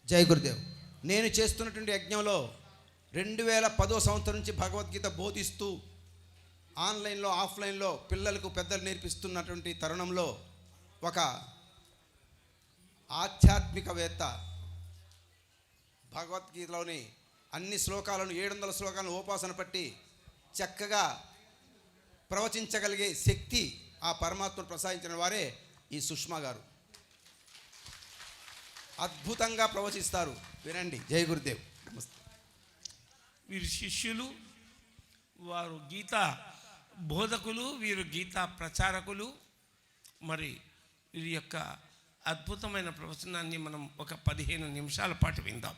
జై గురుదేవ్. నేను చేస్తున్నటువంటి యజ్ఞంలో 2010 సంవత్సరం నుంచి భగవద్గీత బోధిస్తూ ఆన్లైన్లో ఆఫ్లైన్లో పిల్లలకు పెద్దలు నేర్పిస్తున్నటువంటి తరుణంలో ఒక ఆధ్యాత్మికవేత్త భగవద్గీతలోని అన్ని శ్లోకాలను 700 శ్లోకాలను ఉపాసన పట్టి చక్కగా ప్రవచించగలిగే శక్తి ఆ పరమాత్మను ప్రసాదించిన వారే ఈ సుష్మా గారు. అద్భుతంగా ప్రవచిస్తారు, వినండి. జై గురుదేవ్. నమస్తే. వీరు శిష్యులు, వారు గీతా బోధకులు, వీరు గీతా ప్రచారకులు. మరి వీరి యొక్క అద్భుతమైన ప్రవచనాన్ని మనం ఒక 15 నిమిషాల పాటు విందాం.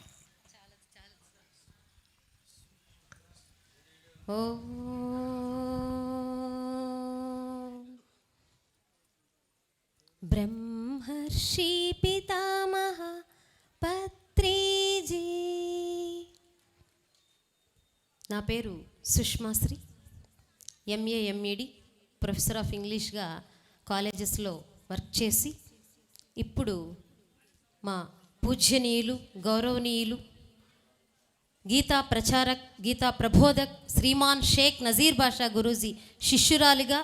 బ్రహ్మర్షి పితామహ పత్రిజీ. నా పేరు Sushmasri, MA MEd, professor of ఇంగ్లీష్గా కాలేజెస్లో వర్క్ చేసి ఇప్పుడు మా పూజ్యనీయులు, గౌరవనీయులు, గీతా ప్రచారక్, గీతా ప్రబోధక్ శ్రీమాన్ షేక్ నజీర్ బాషా గురూజీ శిష్యురాలిగా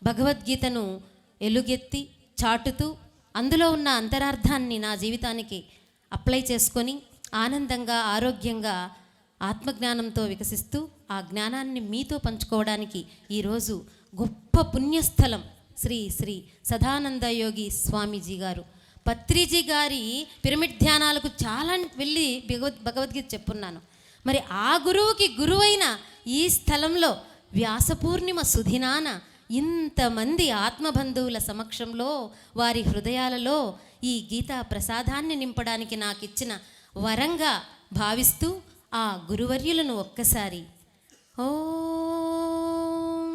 భగవద్గీతను ఎలుగెత్తి చాటుతూ అందులో ఉన్న అంతరార్థాన్ని నా జీవితానికి అప్లై చేసుకొని ఆనందంగా, ఆరోగ్యంగా, ఆత్మజ్ఞానంతో వికసిస్తూ ఆ జ్ఞానాన్ని మీతో పంచుకోవడానికి ఈరోజు గొప్ప పుణ్యస్థలం శ్రీ శ్రీ సదానంద యోగి స్వామీజీ గారు, పత్రిజీ గారి పిరమిడ్ ధ్యానాలకు చాలా వెళ్ళి భగవద్గీత చెప్పున్నాను. మరి ఆ గురువుకి గురువైన ఈ స్థలంలో వ్యాస పూర్ణిమ సుదినాన ఇంతమంది ఆత్మబంధువుల సమక్షంలో వారి హృదయాలలో ఈ గీతా ప్రసాదాన్ని నింపడానికి నాకు ఇచ్చిన వరంగా భావిస్తూ ఆ గురువర్యులను ఒక్కసారి ఓం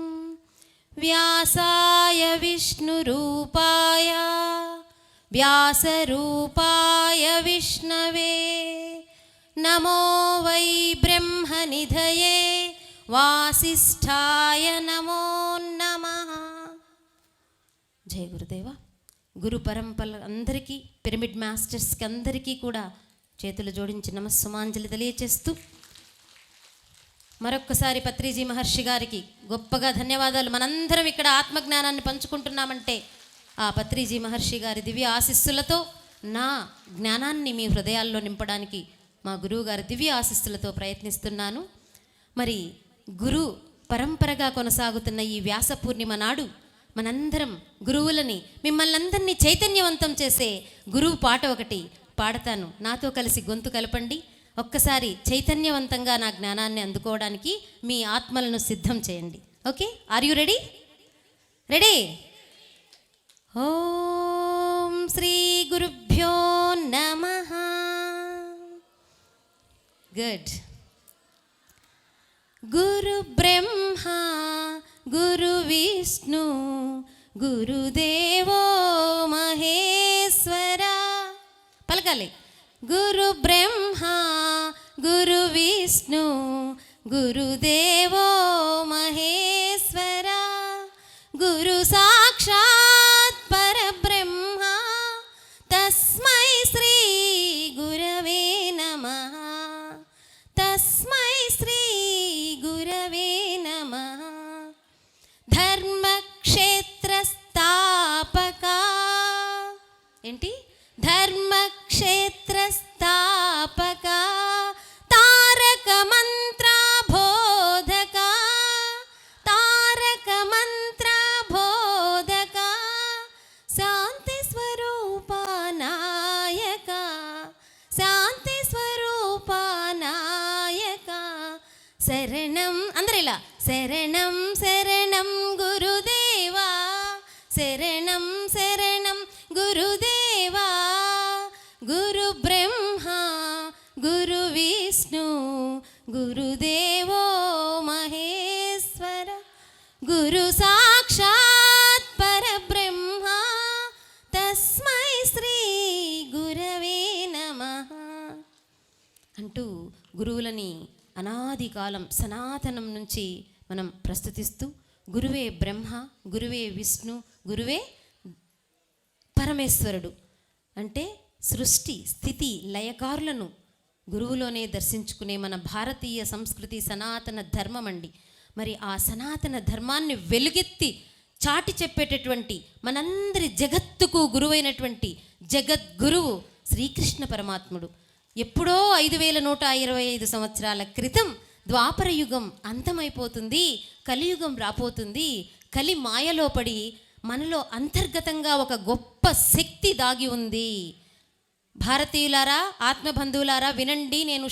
వ్యాసాయ విష్ణురూపాయ వ్యాసరూపాయ విష్ణవే నమో వై బ్రహ్మనిధయే వాసిష్ఠాయ నమో నమః. జయ గురుదేవ. గురు పరంపర అందరికీ, పిరమిడ్ మాస్టర్స్కి అందరికీ కూడా చేతులు జోడించి నమస్సుమాంజలి తెలియచేస్తూ మరొక్కసారి పత్రిజీ మహర్షి గారికి గొప్పగా ధన్యవాదాలు. మనందరం ఇక్కడ ఆత్మజ్ఞానాన్ని పంచుకుంటున్నామంటే ఆ పత్రిజీ మహర్షి గారి దివ్య ఆశీస్సులతో నా జ్ఞానాన్ని మీ హృదయాల్లో నింపడానికి మా గురువు గారి దివ్య ఆశీస్సులతో ప్రయత్నిస్తున్నాను. మరి గురు పరంపరగా కొనసాగుతున్న ఈ వ్యాస పూర్ణిమ నాడు మనందరం గురువులని, మిమ్మల్ని అందరినీ చైతన్యవంతం చేసే గురువు పాట ఒకటి పాడతాను. నాతో కలిసి గొంతు కలపండి. ఒక్కసారి చైతన్యవంతంగా నా జ్ఞానాన్ని అందుకోవడానికి మీ ఆత్మలను సిద్ధం చేయండి. Okay, are you ready? Ready? ఓం శ్రీ గురుభ్యో నమః. గుడ్. గురు బ్రహ్మ గురు విష్ణు గురుదేవో మహేశ్వర. పలకాలి. గురు బ్రహ్మ గురు విష్ణు గురుదేవో మహేశ్వర. గురు సాక్షాత్ పరబ్రహ్మ తస్మై శ్రీ గురవే నమః. తస్మై శ్రీ గురవే నమః. ధర్మక్షేత్ర స్థాపక. ఏంటి? ధర్మక్షేత్ర స్థాపక తారక మంత్ర బోధక. తారక మంత్ర బోధక శాంతి స్వరూప నాయక. శాంతి స్వరూప నాయక. శరణం అందరిలా. శరణం శరణం గురుదేవా. శరణం శరణం గురుదేవా. గురు బ్రహ్మ గురు విష్ణు గురుదేవో మహేశ్వర. గురు సాక్షాత్ పరబ్రహ్మ తస్మై శ్రీ గురవే నమః అంటూ గురువులని అనాది కాలం సనాతనం నుంచి మనం ప్రస్తుతిస్తూ గురువే బ్రహ్మ, గురువే విష్ణు, గురువే పరమేశ్వరుడు అంటే సృష్టి స్థితి లయకారులను గురువులోనే దర్శించుకునే మన భారతీయ సంస్కృతి సనాతన ధర్మం అండి. మరి ఆ సనాతన ధర్మాన్ని వెలుగెత్తి చాటి చెప్పేటటువంటి మనందరి జగత్తుకు గురువైనటువంటి జగద్గురువు శ్రీకృష్ణ పరమాత్ముడు. ఎప్పుడో 5125 సంవత్సరాల క్రితం ద్వాపర యుగం అంతమైపోతుంది, కలియుగం రాపోతుంది. కలి మాయలో పడి మనలో అంతర్గతంగా ఒక గొప్ప శక్తి దాగి ఉంది. భారతీయులారా, ఆత్మబంధువులారా వినండి. నేను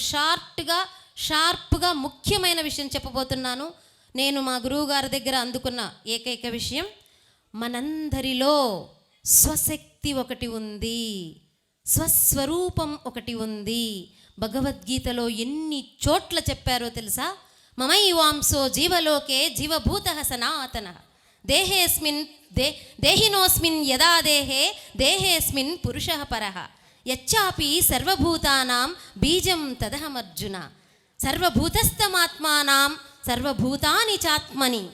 షార్ప్గా ముఖ్యమైన విషయం చెప్పబోతున్నాను. నేను మా గురువు గారి దగ్గర అందుకున్న ఏకైక విషయం, మనందరిలో స్వశక్తి ఒకటి ఉంది, స్వస్వరూపం ఒకటి ఉంది. భగవద్గీతలో ఎన్ని చోట్ల చెప్పారో తెలుసా? మమైవాంసో జీవలోకే జీవభూతః సనాతనః దేహినోస్మిన్ యదా దేహేస్మిన్ పురుషః పరః యచ్చాపి సర్వభూతానాం బీజం తదహమర్జున సర్వభూతస్థమాత్మానాం సర్వభూతాని చాత్మని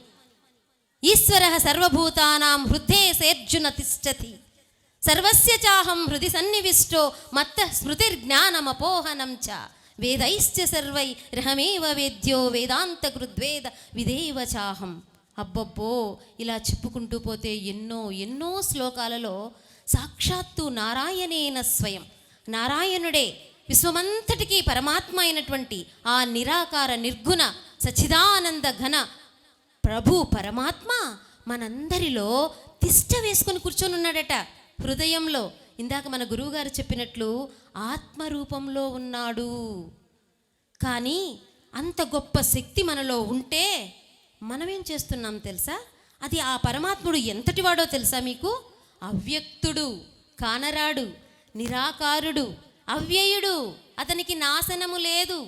ఈశ్వరః సర్వభూతానాం హృద్దేశేర్జున తిష్టతి సర్వస్య చాహం హృది సన్నివిష్టో మత్తః స్మృతిర్జ్ఞానమపోహనం చ వేదైశ్చ సర్వైరహమేవ వేద్యో వేదాంతకృద్వేద విదేవ చాహం. అబ్బబ్బో, ఇలా చెప్పుకుంటూ పోతే ఎన్నో శ్లోకాలలో సాక్షాత్తు నారాయణేన స్వయం, నారాయణుడే విశ్వమంతటికీ పరమాత్మ అయినటువంటి ఆ నిరాకార నిర్గుణ సచ్చిదానంద ఘన ప్రభు పరమాత్మ మనందరిలో తిష్ట వేసుకొని కూర్చొని ఉన్నాడట హృదయంలో. ఇందాక మన గురువుగారు చెప్పినట్లు ఆత్మరూపంలో ఉన్నాడు. కానీ అంత గొప్ప శక్తి మనలో ఉంటే మనమేం చేస్తున్నాం తెలుసా? అది ఆ పరమాత్ముడు ఎంతటివాడో తెలుసా మీకు? అవ్యక్తుడు, కానరాడు, నిరాకారుడు, అవ్యయుడు. అతనికి నాశనము లేదు,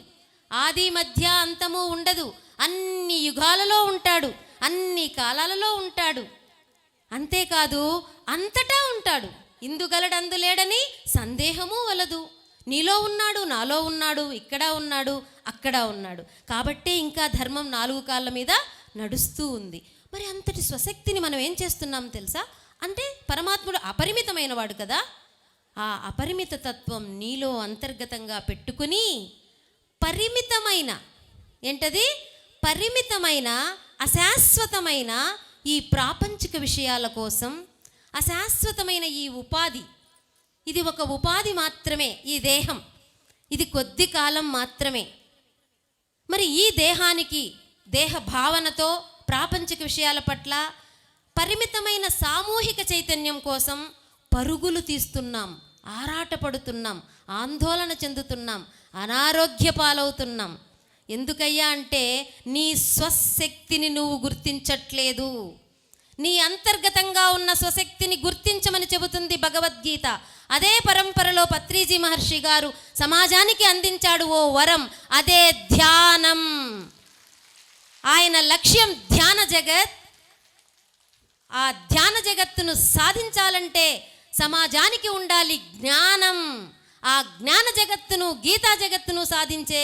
ఆది మధ్య అంతము ఉండదు. అన్ని యుగాలలో ఉంటాడు, అన్ని కాలాలలో ఉంటాడు. అంతేకాదు అంతటా ఉంటాడు. ఇందుగలడందు లేడని సందేహము వలదు. నీలో ఉన్నాడు, నాలో ఉన్నాడు, ఇక్కడ ఉన్నాడు, అక్కడ ఉన్నాడు. కాబట్టే ఇంకా ధర్మం 4 కాళ్ళ మీద నడుస్తూ ఉంది. మరి అంతటి స్వశక్తిని మనం ఏం చేస్తున్నాం తెలుసా? అంటే పరమాత్ముడు అపరిమితమైన వాడు కదా. ఆ అపరిమిత తత్వం నీలో అంతర్గతంగా పెట్టుకుని పరిమితమైన, ఏంటది? పరిమితమైన అశాశ్వతమైన ఈ ప్రాపంచిక విషయాల కోసం, అశాశ్వతమైన ఈ ఉపాధి, ఇది ఒక ఉపాధి మాత్రమే. ఈ దేహం ఇది కొద్ది కాలం మాత్రమే. మరి ఈ దేహానికి దేహ భావనతో ప్రాపంచిక విషయాల పట్ల పరిమితమైన సామూహిక చైతన్యం కోసం పరుగులు తీస్తున్నాం, ఆరాటపడుతున్నాం, ఆందోళన చెందుతున్నాం, అనారోగ్య పాలవుతున్నాం. ఎందుకయ్యా అంటే నీ స్వశక్తిని నువ్వు గుర్తించట్లేదు. నీ అంతర్గతంగా ఉన్న స్వశక్తిని గుర్తించమని చెబుతుంది భగవద్గీత. అదే పరంపరలో పత్రిజీ మహర్షి గారు సమాజానికి అందించాడు ఓ వరం, అదే ధ్యానం. ఆయన లక్ష్యం ధ్యాన జగత్. ఆ ధ్యాన జగత్తును సాధించాలంటే సమాజానికి ఉండాలి జ్ఞానం. ఆ జ్ఞాన జగత్తును, గీతా జగత్తును సాధించే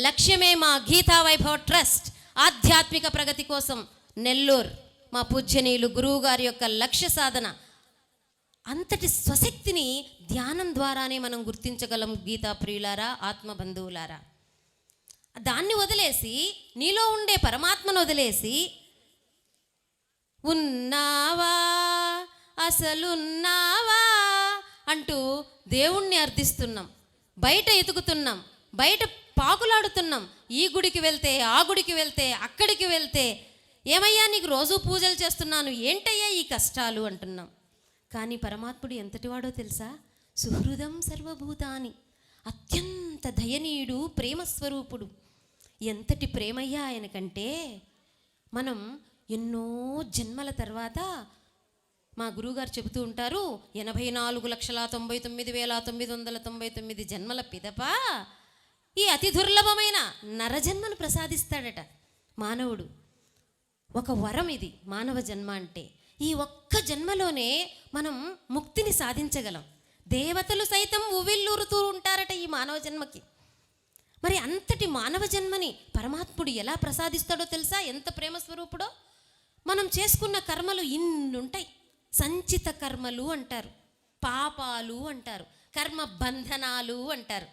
లక్ష్యమే మా గీతా వైభవ్ ట్రస్ట్ ఆధ్యాత్మిక ప్రగతి కోసం నెల్లూరు మా పూజ్యనీయులు గురువు గారి యొక్క లక్ష్య సాధన. అంతటి స్వశక్తిని ధ్యానం ద్వారానే మనం గుర్తించగలం గీతా ప్రియులారా, ఆత్మబంధువులారా. దాన్ని వదిలేసి, నీలో ఉండే పరమాత్మను వదిలేసి, ఉన్నావా అసలున్నావా అంటూ దేవుణ్ణి అర్థిస్తున్నాం, బయట ఎతుకుతున్నాం, బయట పాకులాడుతున్నాం. ఈ గుడికి వెళ్తే, ఆ గుడికి వెళ్తే, అక్కడికి వెళ్తే, ఏమయ్యా నీకు రోజు పూజలు చేస్తున్నాను, ఏంటయ్యా ఈ కష్టాలు అంటున్నాం. కానీ పరమాత్ముడు ఎంతటివాడో తెలుసా? సుహృదం సర్వభూతాని, అత్యంత దయనీయుడు, ప్రేమస్వరూపుడు. ఎంతటి ప్రేమయ్యా ఆయనకంటే మనం ఎన్నో జన్మల తర్వాత, మా గురువుగారు చెబుతూ ఉంటారు, 84,99,999 జన్మల పిదప ఈ అతి దుర్లభమైన నరజన్మను ప్రసాదిస్తాడట మానవుడు. ఒక వరం ఇది మానవ జన్మ అంటే. ఈ ఒక్క జన్మలోనే మనం ముక్తిని సాధించగలం. దేవతలు సైతం ఉవ్విళ్ళూరుతూ ఉంటారట ఈ మానవ జన్మకి. మరి అంతటి మానవ జన్మని పరమాత్ముడు ఎలా ప్రసాదిస్తాడో తెలుసా? ఎంత ప్రేమ స్వరూపుడో. మనం చేసుకున్న కర్మలు ఇన్నుంటాయి. సంచిత కర్మలు అంటారు, పాపాలు అంటారు. కర్మ బంధనాలు అంటారు.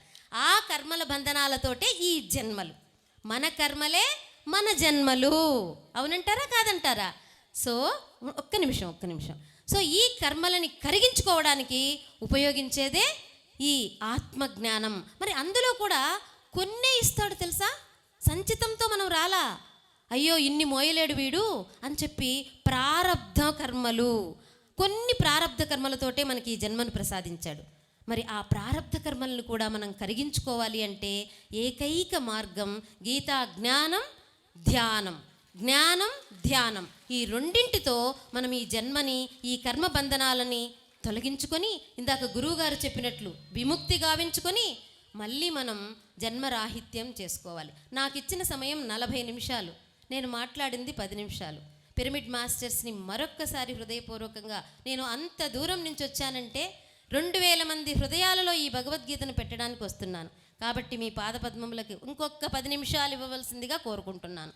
ఆ కర్మల బంధనాలతోటే ఈ జన్మలు, మన కర్మలే మన జన్మలు. అవునంటారా కాదంటారా? సో ఒక్క నిమిషం. సో ఈ కర్మలని కరిగించుకోవడానికి ఉపయోగించేదే ఈ ఆత్మజ్ఞానం. మరి అందులో కూడా కొన్నే ఇస్తాడు తెలుసా? సంచితంతో మనం రాలా, అయ్యో ఇన్ని మోయలేడు వీడు అని చెప్పి ప్రారబ్ధ కర్మలు, కొన్ని ప్రారబ్ధ కర్మలతోటే మనకి ఈ జన్మను ప్రసాదించాడు. మరి ఆ ప్రారబ్ధ కర్మలను కూడా మనం కరిగించుకోవాలి అంటే ఏకైక మార్గం గీతా జ్ఞానం ధ్యానం. జ్ఞానం ధ్యానం ఈ రెండింటితో మనం ఈ జన్మని, ఈ కర్మ బంధనాలని తొలగించుకొని, ఇందాక గురువుగారు చెప్పినట్లు విముక్తి గావించుకొని మళ్ళీ మనం జన్మరాహిత్యం చేసుకోవాలి. నాకు ఇచ్చిన సమయం 40 నిమిషాలు, నేను మాట్లాడింది 10 నిమిషాలు. పిరమిడ్ మాస్టర్స్ని మరొక్కసారి హృదయపూర్వకంగా, నేను అంత దూరం నుంచి వచ్చానంటే 2000 మంది హృదయాలలో ఈ భగవద్గీతను పెట్టడానికి వస్తున్నాను. కాబట్టి మీ పాదపద్మములకి ఇంకొక 10 నిమిషాలు ఇవ్వవలసిందిగా కోరుకుంటున్నాను.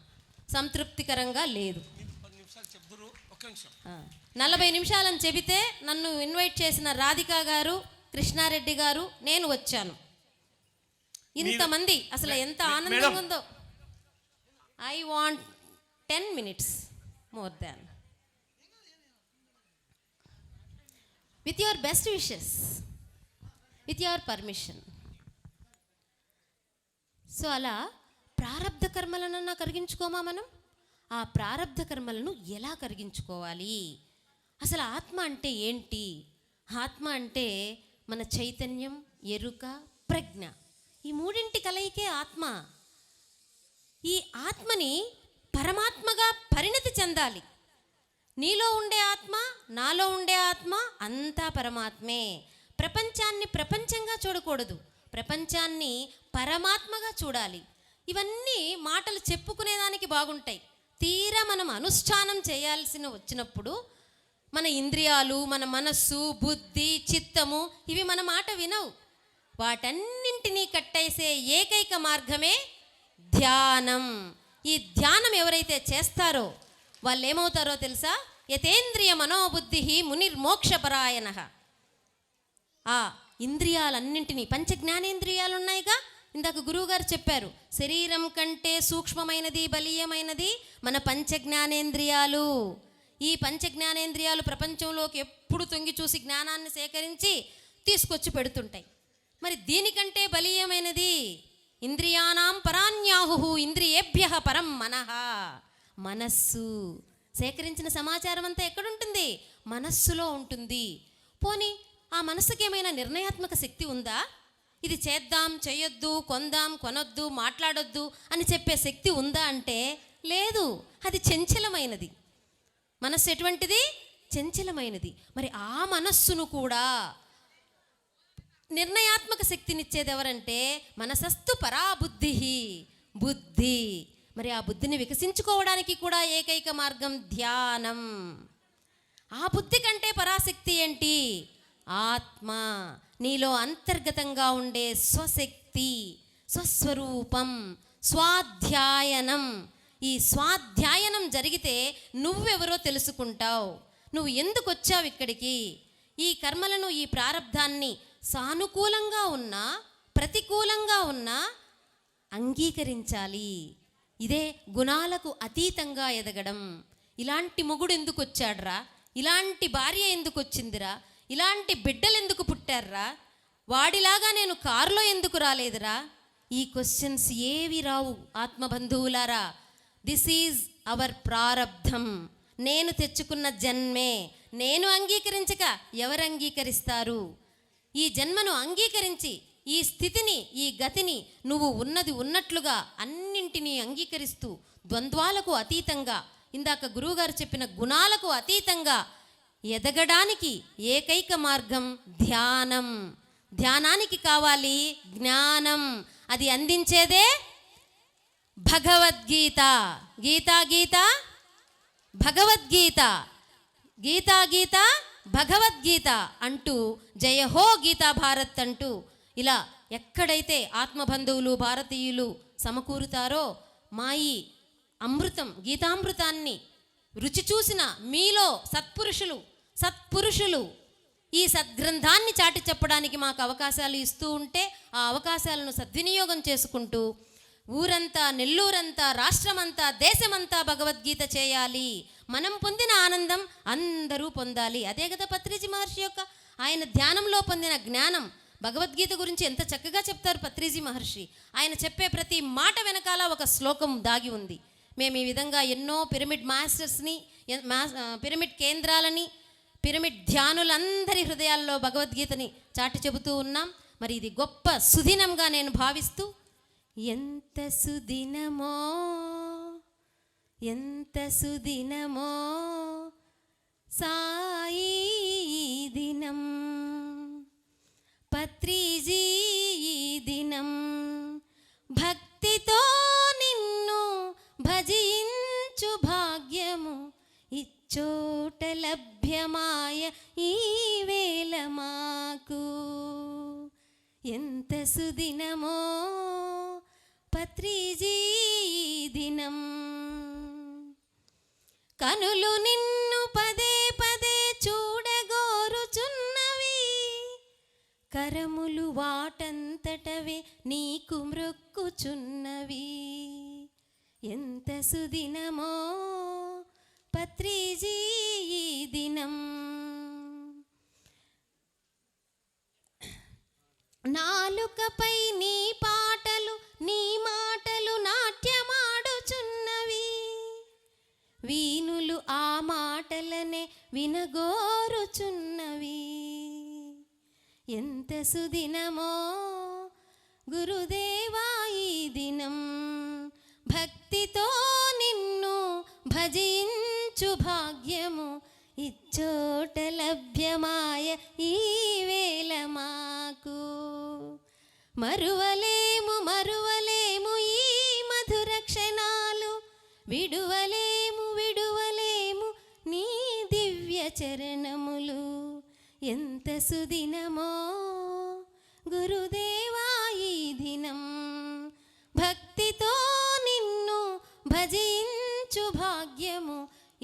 సంతృప్తికరంగా లేదు. 10 నిమిషాలు చెప్తురు, ఒక్క నిమిషం. 40 నిమిషాలని చెబితే నన్ను ఇన్వైట్ చేసిన రాధికా గారు, కృష్ణారెడ్డి గారు, నేను వచ్చాను. ఇంతమంది అసలు ఎంత ఆనందంగా ఉందో. I want 10 minutes more than. With your best wishes, with your permission. So అలా ప్రారబ్ధ కర్మలనన్నా కరిగించుకోమా మనం? ఆ ప్రారబ్ధ కర్మలను ఎలా కరిగించుకోవాలి? అసలు ఆత్మ అంటే ఏంటి? ఆత్మ అంటే మన చైతన్యం, ఎరుక, ప్రజ్ఞ, ఈ మూడింటి కలయికే ఆత్మ. ఈ ఆత్మని పరమాత్మగా పరిణతి చెందాలి. నీలో ఉండే ఆత్మ, నాలో ఉండే ఆత్మ అంతా పరమాత్మే. ప్రపంచాన్ని ప్రపంచంగా చూడకూడదు, ప్రపంచాన్ని పరమాత్మగా చూడాలి. ఇవన్నీ మాటలు చెప్పుకునేదానికి బాగుంటాయి. తీరా మనం అనుష్ఠానం చేయాల్సిన వచ్చినప్పుడు మన ఇంద్రియాలు, మన మనస్సు, బుద్ధి, చిత్తము ఇవి మన మాట వినవు. వాటన్నింటినీ కట్టేసే ఏకైక మార్గమే ధ్యానం. ఈ ధ్యానం ఎవరైతే చేస్తారో వాళ్ళు ఏమవుతారో తెలుసా? యతేంద్రియ మనోబుద్ధి మునిర్మోక్షపరాయణః. ఆ ఇంద్రియాలన్నింటినీ, పంచ జ్ఞానేంద్రియాలు ఉన్నాయిగా, ఇందాక గురువుగారు చెప్పారు, శరీరం కంటే సూక్ష్మమైనది, బలీయమైనది మన పంచ జ్ఞానేంద్రియాలు. ఈ పంచ జ్ఞానేంద్రియాలు ప్రపంచంలోకి ఎప్పుడు తొంగి చూసి జ్ఞానాన్ని సేకరించి తీసుకొచ్చి పెడుతుంటాయి. మరి దీనికంటే బలీయమైనది ఇంద్రియానాం పరాన్యాహు ఇంద్రియేభ్యః పరం మనః. మనస్సు. సేకరించిన సమాచారం అంతా ఎక్కడుంటుంది? మనస్సులో ఉంటుంది. పోనీ ఆ మనస్సుకి ఏమైనా నిర్ణయాత్మక శక్తి ఉందా? ఇది చేద్దాం, చేయొద్దు, కొందాం, కొనొద్దు, మాట్లాడొద్దు అని చెప్పే శక్తి ఉందా అంటే లేదు. అది చంచలమైనది. మనస్సు ఎటువంటిది? చంచలమైనది. మరి ఆ మనస్సును కూడా నిర్ణయాత్మక శక్తినిచ్చేది ఎవరంటే మనసస్తు పరాబుద్ధి, బుద్ధి. మరి ఆ బుద్ధిని వికసించుకోవడానికి కూడా ఏకైక మార్గం ధ్యానం. ఆ బుద్ధి కంటే పరాశక్తి ఏంటి? ఆత్మ. నీలో అంతర్గతంగా ఉండే స్వశక్తి, స్వస్వరూపం, స్వాధ్యాయనం. ఈ స్వాధ్యాయనం జరిగితే నువ్వెవరో తెలుసుకుంటావు. నువ్వు ఎందుకు వచ్చావు ఇక్కడికి? ఈ కర్మలను, ఈ ప్రారబ్ధాన్ని సానుకూలంగా ఉన్నా ప్రతికూలంగా ఉన్నా అంగీకరించాలి. ఇదే గుణాలకు అతీతంగా ఎదగడం. ఇలాంటి మొగుడు ఎందుకు వచ్చాడ్రా? ఇలాంటి భార్య ఎందుకు వచ్చిందిరా? ఇలాంటి బిడ్డలు ఎందుకు పుట్టారా? వాడిలాగా నేను కారులో ఎందుకు రాలేదురా? ఈ క్వశ్చన్స్ ఏవి రావు ఆత్మబంధువులారా. దిస్ ఈజ్ అవర్ ప్రారబ్ధం. నేను తెచ్చుకున్న జన్మే. నేను అంగీకరించక ఎవరు అంగీకరిస్తారు? ఈ జన్మను అంగీకరించి ఈ స్థితిని, ఈ గతిని నువ్వు ఉన్నది ఉన్నట్లుగా అన్నింటినీ అంగీకరిస్తూ ద్వంద్వాలకు అతీతంగా, ఇందాక గురువుగారు చెప్పిన గుణాలకు అతీతంగా ఎదగడానికి ఏకైక మార్గం ధ్యానం. ధ్యానానికి కావాలి జ్ఞానం. అది అందించేదే భగవద్గీత. గీతా గీత భగవద్గీత, గీతా గీత భగవద్గీత అంటూ జయహో గీతా భారత్ అంటూ ఇలా ఎక్కడైతే ఆత్మబంధువులు, భారతీయులు సమకూరుతారో మా ఈ అమృతం, గీతామృతాన్ని రుచి చూసిన మీలో సత్పురుషులు ఈ సద్గ్రంథాన్ని చాటి చెప్పడానికి మాకు అవకాశాలు ఇస్తూ ఉంటే ఆ అవకాశాలను సద్వినియోగం చేసుకుంటూ ఊరంతా, నెల్లూరంతా, రాష్ట్రమంతా, దేశమంతా భగవద్గీత చేయాలి, మనం పొందిన ఆనందం అందరూ పొందాలి. అదే కదా పత్రిజీ మహర్షి యొక్క ఆయన ధ్యానంలో పొందిన జ్ఞానం. భగవద్గీత గురించి ఎంత చక్కగా చెప్తారు పత్రిజీ మహర్షి. ఆయన చెప్పే ప్రతి మాట వెనకాల ఒక శ్లోకం దాగి ఉంది. మేము ఈ విధంగా ఎన్నో పిరమిడ్ మాస్టర్స్ని, పిరమిడ్ కేంద్రాలని, పిరమిడ్ ధ్యానులందరి హృదయాల్లో భగవద్గీతని చాటి చెబుతూ ఉన్నాం. మరి ఇది గొప్ప సుదినంగా నేను భావిస్తూ, ఎంత సుదినమో ఎంత సుదినమో సాయి దినం, పత్రిజీ దినం, భక్తితో నిన్ను భజించు భాగ్యము ఇచ్చోట లభ్యమాయ ఈ వేళ మాకు. ఎంత సుదినమో పత్రిజీ దినం, కనులు నిన్ను పదే పదే చూడగోరుచున్నవి, కరములు వాటంతటవే నీకు మ్రొక్కుచున్నవి. ఎంత సుదినమో పత్రిజీ దినం, నాలుకపై నీ పాటలు, నీ మాటలు నాట్యమాడుచున్నవి, వీణులు ఆ మాటలనే వినగోరుచున్నవి. ఎంత సుదినమో గురుదేవా ఈ దినం, భక్తితో నిన్ను భజించు భాగ్యము ఇచ్చోట లభ్యమాయ ఈ వేళ మాకు. మరువలేము మరువలేము ఈ మధుర క్షణాలు, విడువలేము విడువలేము నీ దివ్య చరణములు. ఎంత సుదినమో గురుదేవా ఈ దినం, భక్తితో నిన్ను భజించు భాగ్యము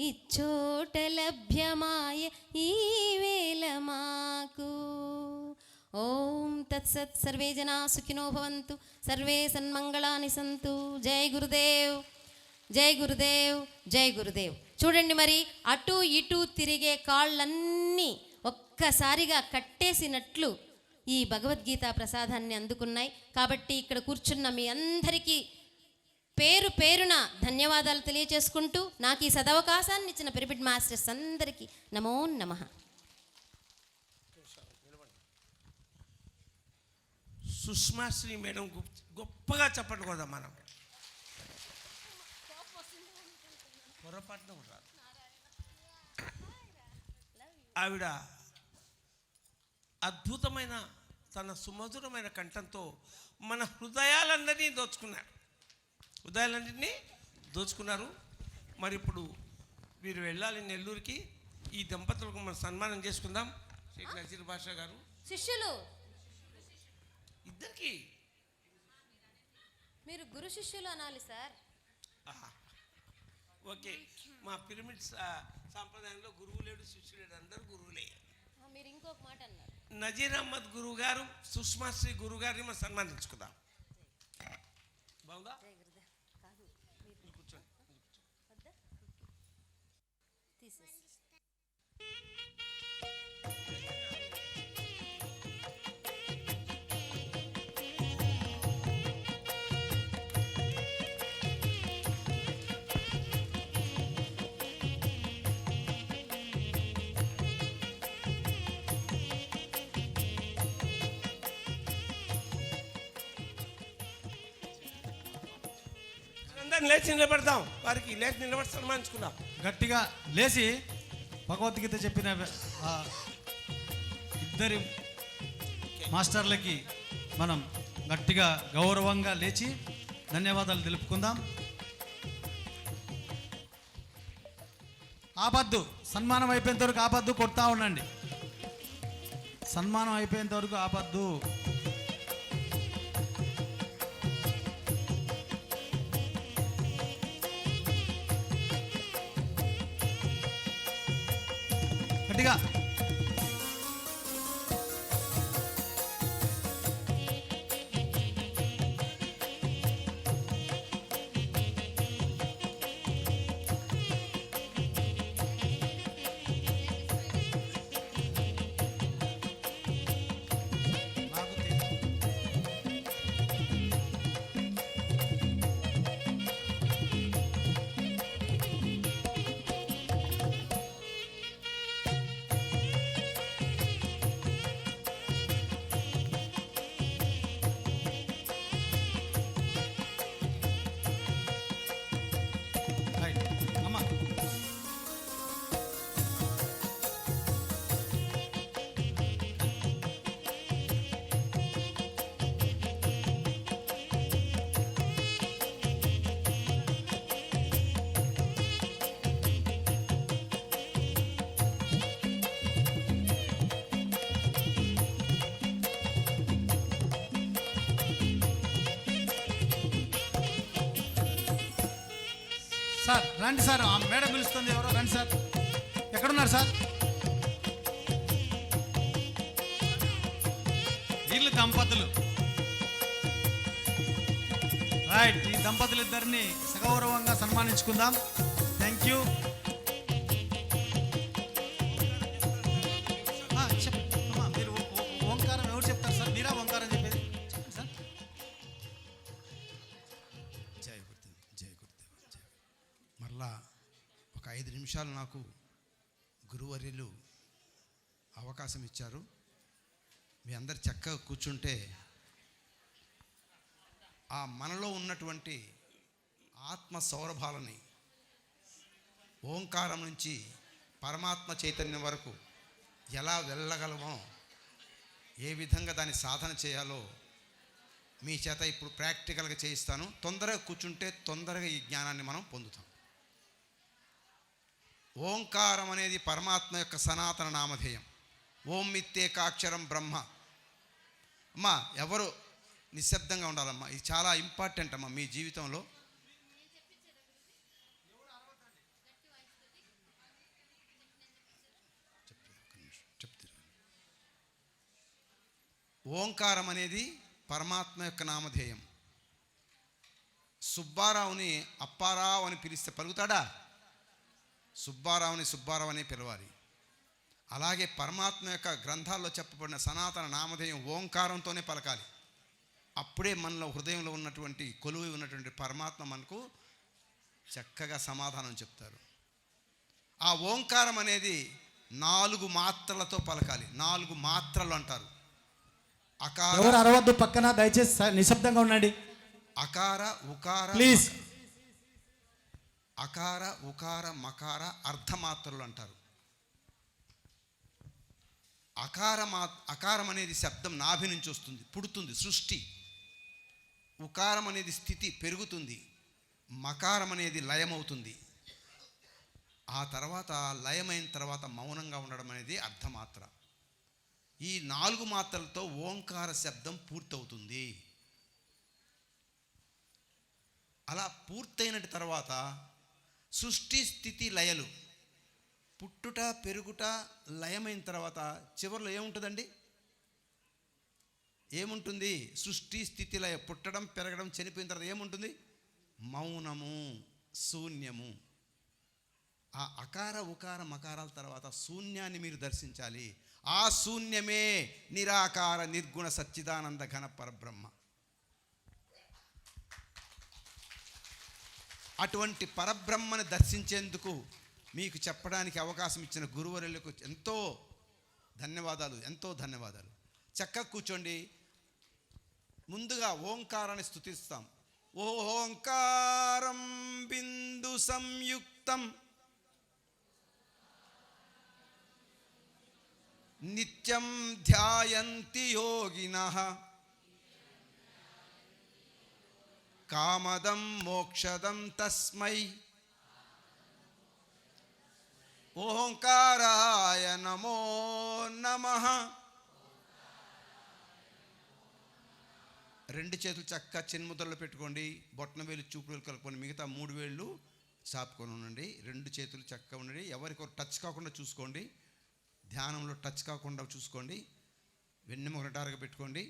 ఇచ్చోట లభ్యమాయ ఈ వేళ మాకు. ఓం తత్సత్. సర్వే జనా సుఖినో భవంతు, సర్వే సన్మంగళాని సంతు. జై గురుదేవ్, జై గురుదేవ్, జై గురుదేవ్. చూడండి, మరి అటు ఇటు తిరిగే కాళ్ళన్నీ ఒక్కసారిగా కట్టేసినట్లు ఈ భగవద్గీత ప్రసాదాన్ని అందుకున్నాయి. కాబట్టి ఇక్కడ కూర్చున్న మీ అందరికీ పేరు పేరున ధన్యవాదాలు తెలియచేసుకుంటూ, నాకు ఈ సదవకాశాన్ని ఇచ్చిన పిరమిడ్ మాస్టర్స్ అందరికీ నమో నమః. సుష్మాశ్రీ మేడం గొప్పగా చెప్పండి కదా, మనం పొరపాటున రాదు. ఆవిడ అద్భుతమైన తన సుమధురమైన కంఠంతో మన హృదయాలన్నిటినీ దోచుకున్నారు. మరి ఇప్పుడు మీరు వెళ్ళాలి నెల్లూరుకి. ఈ దంపతులకు మనం సన్మానం చేసుకుందాం. షేక్ నజీర్ బాషా గారు శిష్యులు ఇద్దరికి మీరు గురు శిష్యులు అనాలి సార్. ఓకే, మా పిరమిడ్ సాంప్రదాయంలో గురువు లేడు, శిష్యుడు లేడు, అందరూ గురువులే. మీరు ఇంకొక మాట అన్నారు. నజీర్ అహ్మద్ గురువు గారు, సుష్మాశ్రీ గురువు గారిని మనం సన్మానించుకుందాం. బాగుందా? కూర్చోండి. లేచి నిలబడతాం, వారికి లేచి నిలబడి సన్మానించుకుందాం. గట్టిగా లేచి భగవద్గీత చెప్పిన ఇద్దరి మాస్టర్లకి మనం గట్టిగా గౌరవంగా లేచి ధన్యవాదాలు తెలుపుకుందాం. ఆపద్దు, సన్మానం అయిపోయేంత వరకు ఆపద్దు, కొడతా ఉండండి. సన్మానం అయిపోయేంత వరకు ఆపద్దు. గట్టిగా సార్ రండి సార్, ఆ మేడం పిలుస్తుంది, ఎవరో రండి సార్. ఎక్కడున్నారు సార్? వీళ్ళు దంపతులు. రైట్, ఈ దంపతులు ఇద్దరిని సగౌరవంగా సన్మానించుకుందాం. Thank you. మీరు ఓంకారం ఎవరు చెప్తారు సార్? మీరా ఓంకారం చెప్పేది? చెప్పండి సార్. జై గురుదేవ్, జై గురుదేవ్, జై. మరలా ఒక 5 నిమిషాలు నాకు గురువర్యులు అవకాశం ఇచ్చారు. మీ అందరు చక్కగా కూర్చుంటే ఆ మనలో ఉన్నటువంటి ఆత్మ సౌరభాలని ఓంకారం నుంచి పరమాత్మ చైతన్యం వరకు ఎలా వెళ్ళగలమో, ఏ విధంగా దాన్ని సాధన చేయాలో మీ చేత ఇప్పుడు ప్రాక్టికల్గా చేయిస్తాను. తొందరగా కూర్చుంటే తొందరగా ఈ జ్ఞానాన్ని మనం పొందుతాం. ఓంకారం అనేది పరమాత్మ యొక్క సనాతన నామధేయం. ఓం మిత్తేకాక్షరం బ్రహ్మ. అమ్మా, ఎవరు నిశ్శబ్దంగా ఉండాలమ్మా, ఇది చాలా ఇంపార్టెంట్ అమ్మా మీ జీవితంలో. ఓంకారం అనేది పరమాత్మ యొక్క నామధేయం. సుబ్బారావుని అప్పారావు అని పిలిస్తే పలుకుతాడా? సుబ్బారావుని సుబ్బారావు అనే పిలవాలి. అలాగే పరమాత్మ యొక్క గ్రంథాల్లో చెప్పబడిన సనాతన నామధేయం ఓంకారంతోనే పలకాలి. అప్పుడే మనలో హృదయంలో ఉన్నటువంటి కొలువు ఉన్నటువంటి పరమాత్మ మనకు చక్కగా సమాధానం చెప్తారు. ఆ ఓంకారం అనేది 4 మాత్రలతో పలకాలి. 4 మాత్రలు అంటారు. ఎవరు అరవద్దు, పక్కన దయచేసి నిశ్శబ్దంగా ఉండండి. అకార, ఉకార, ప్లీజ్. అకార, ఉకార, మకార అర్ధమాత్రలు అంటారు. అకారం అనేది శబ్దం నాభి నుంచి వస్తుంది, పుడుతుంది, సృష్టి. ఉకారం అనేది స్థితి, పెరుగుతుంది. మకారం అనేది లయమవుతుంది. ఆ తర్వాత లయమైన తర్వాత మౌనంగా ఉండడం అనేది అర్ధమాత్ర. ఈ 4 మాత్రలతో ఓంకార శబ్దం పూర్తవుతుంది. అలా పూర్తయిన తర్వాత సృష్టి, స్థితి, లయలు, పుట్టుట, పెరుగుట, లయమైన తర్వాత చివరిలో ఏముంటుందండి? ఏముంటుంది? సృష్టి, స్థితి, లయ. పుట్టడం, పెరగడం, చనిపోయిన తర్వాత ఏముంటుంది? మౌనము, శూన్యము. ఆ అకార, ఉకార, మకారాల తర్వాత శూన్యాన్ని మీరు దర్శించాలి. ఆ శూన్యమే నిరాకార నిర్గుణ సచ్చిదానంద ఘన పరబ్రహ్మ. అటువంటి పరబ్రహ్మని దర్శించేందుకు మీకు చెప్పడానికి అవకాశం ఇచ్చిన గురువరులకు ఎంతో ధన్యవాదాలు, ఎంతో ధన్యవాదాలు. చక్కగా కూర్చోండి. ముందుగా ఓంకారాన్ని స్తుతిస్తాం. ఓంకారం బిందు సంయుక్తం నిత్యం ధ్యాయంతి యోగినః కామదం మోక్షదం తస్మై ఓంకారాయ నమో నమః. 2 చేతులు చక్కగా చిన్ముద్రలో పెట్టుకోండి. బొట్టన వేలు, చూపు వేలు కలుపుకొని మిగతా 3 వేళ్ళు చాపుకొని ఉండండి. 2 చేతులు చక్కగా ఉండండి. ఎవరికొరు టచ్ కాకుండా చూసుకోండి. ధ్యానంలో టచ్ కాకుండా చూసుకోండి. వెన్నెముక నిటారుగా పెట్టుకోండి.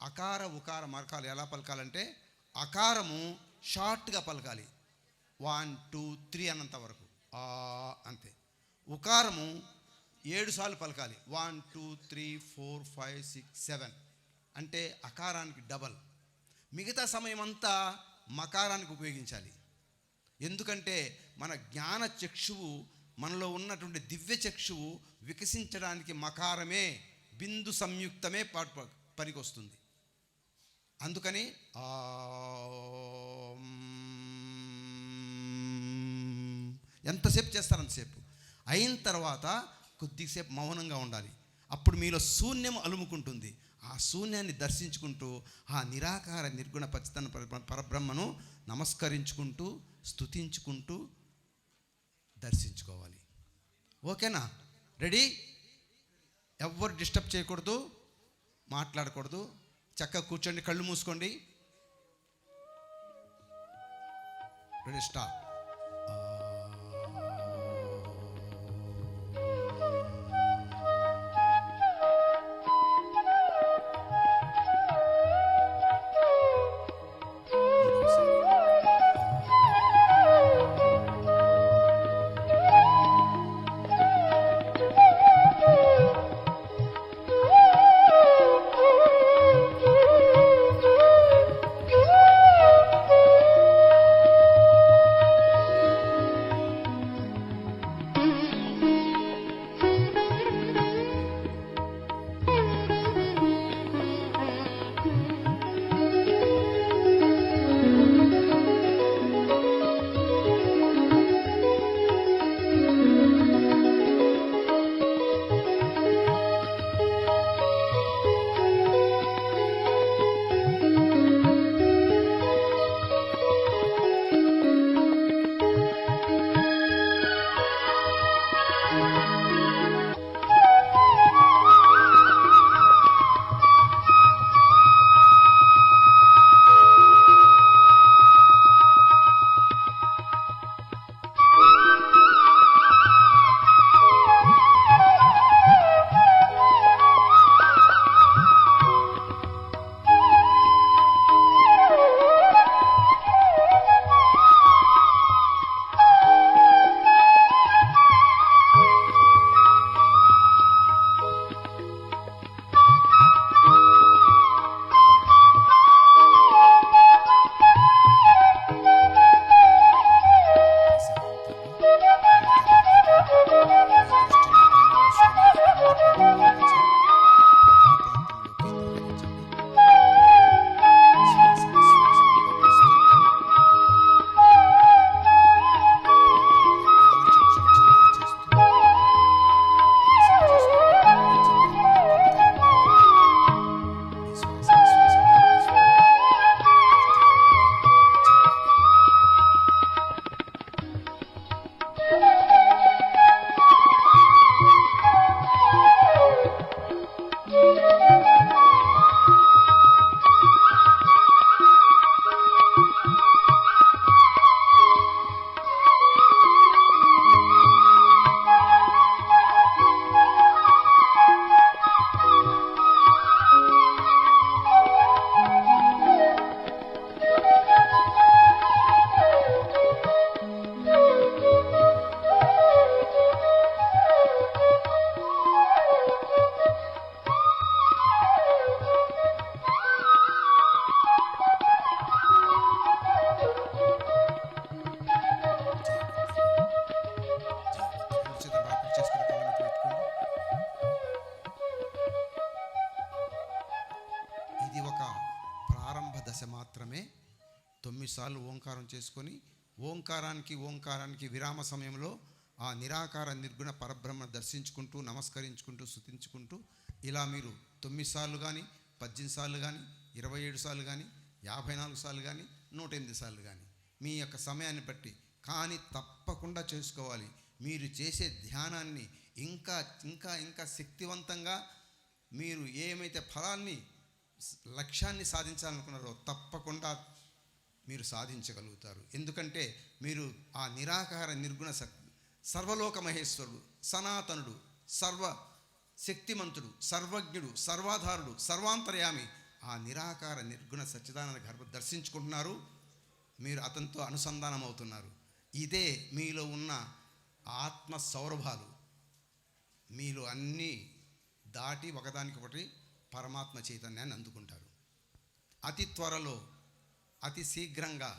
అకార, ఉకార, మరకాలు ఎలా పలకాలంటే అకారము షార్ట్గా పలకాలి. 1 2 3 అన్నంత వరకు అంతే. ఉకారము 7 సార్లు పలకాలి. 1 2 3 4 5 6 7 అంటే అకారానికి డబల్. మిగతా సమయం అంతా మకారానికి ఉపయోగించాలి. ఎందుకంటే మన జ్ఞాన చక్షువు, మనలో ఉన్నటువంటి దివ్య చక్షువు వికసించడానికి మకారమే, బిందు సంయుక్తమే పనికొస్తుంది. అందుకని ఎంతసేపు చేస్తారు అంతసేపు. అయిన తర్వాత కొద్దిసేపు మౌనంగా ఉండాలి. అప్పుడు మీలో శూన్యం అలుముకుంటుంది. ఆ శూన్యాన్ని దర్శించుకుంటూ ఆ నిరాకార నిర్గుణ పచ్చితన పరబ్రహ్మను నమస్కరించుకుంటూ స్తుతించుకుంటూ దర్శించుకోవాలి. ఓకేనా? రెడీ? ఎవ్వరు డిస్టర్బ్ చేయకూడదు, మాట్లాడకూడదు. చక్కగా కూర్చోండి, కళ్ళు మూసుకోండి. Ready, start. ప్రారంభ దశ మాత్రమే. 9 సార్లు ఓంకారం చేసుకొని ఓంకారానికి విరామ సమయంలో ఆ నిరాకార నిర్గుణ పరబ్రహ్మ దర్శించుకుంటూ, నమస్కరించుకుంటూ, స్తుతించుకుంటూ ఇలా మీరు 9 సార్లు కానీ, 18 సార్లు కానీ, 27 సార్లు కానీ, 54 సార్లు కానీ, 108 సార్లు కానీ, మీ యొక్క సమయాన్ని బట్టి కానీ తప్పకుండా చేసుకోవాలి. మీరు చేసే ధ్యానాన్ని ఇంకా ఇంకా ఇంకా శక్తివంతంగా మీరు ఏమైతే ఫలాన్ని, లక్ష్యాన్ని సాధించాలనుకున్నారో తప్పకుండా మీరు సాధించగలుగుతారు. ఎందుకంటే మీరు ఆ నిరాకార నిర్గుణ సర్వలోక మహేశ్వరుడు, సనాతనుడు, సర్వ శక్తిమంతుడు, సర్వజ్ఞుడు, సర్వాధారుడు, సర్వాంతర్యామి ఆ నిరాకార నిర్గుణ సచ్చిదానంద గర్భ దర్శించుకుంటున్నారు. మీరు అతనితో అనుసంధానం అవుతున్నారు. ఇదే మీలో ఉన్న ఆత్మ సౌరభాలు. మీలో అన్నీ దాటి ఒకదానికొకటి పరమాత్మ చైతన్యాన్ని అందుకుంటారు. అతి త్వరలో, అతి శీఘ్రంగా,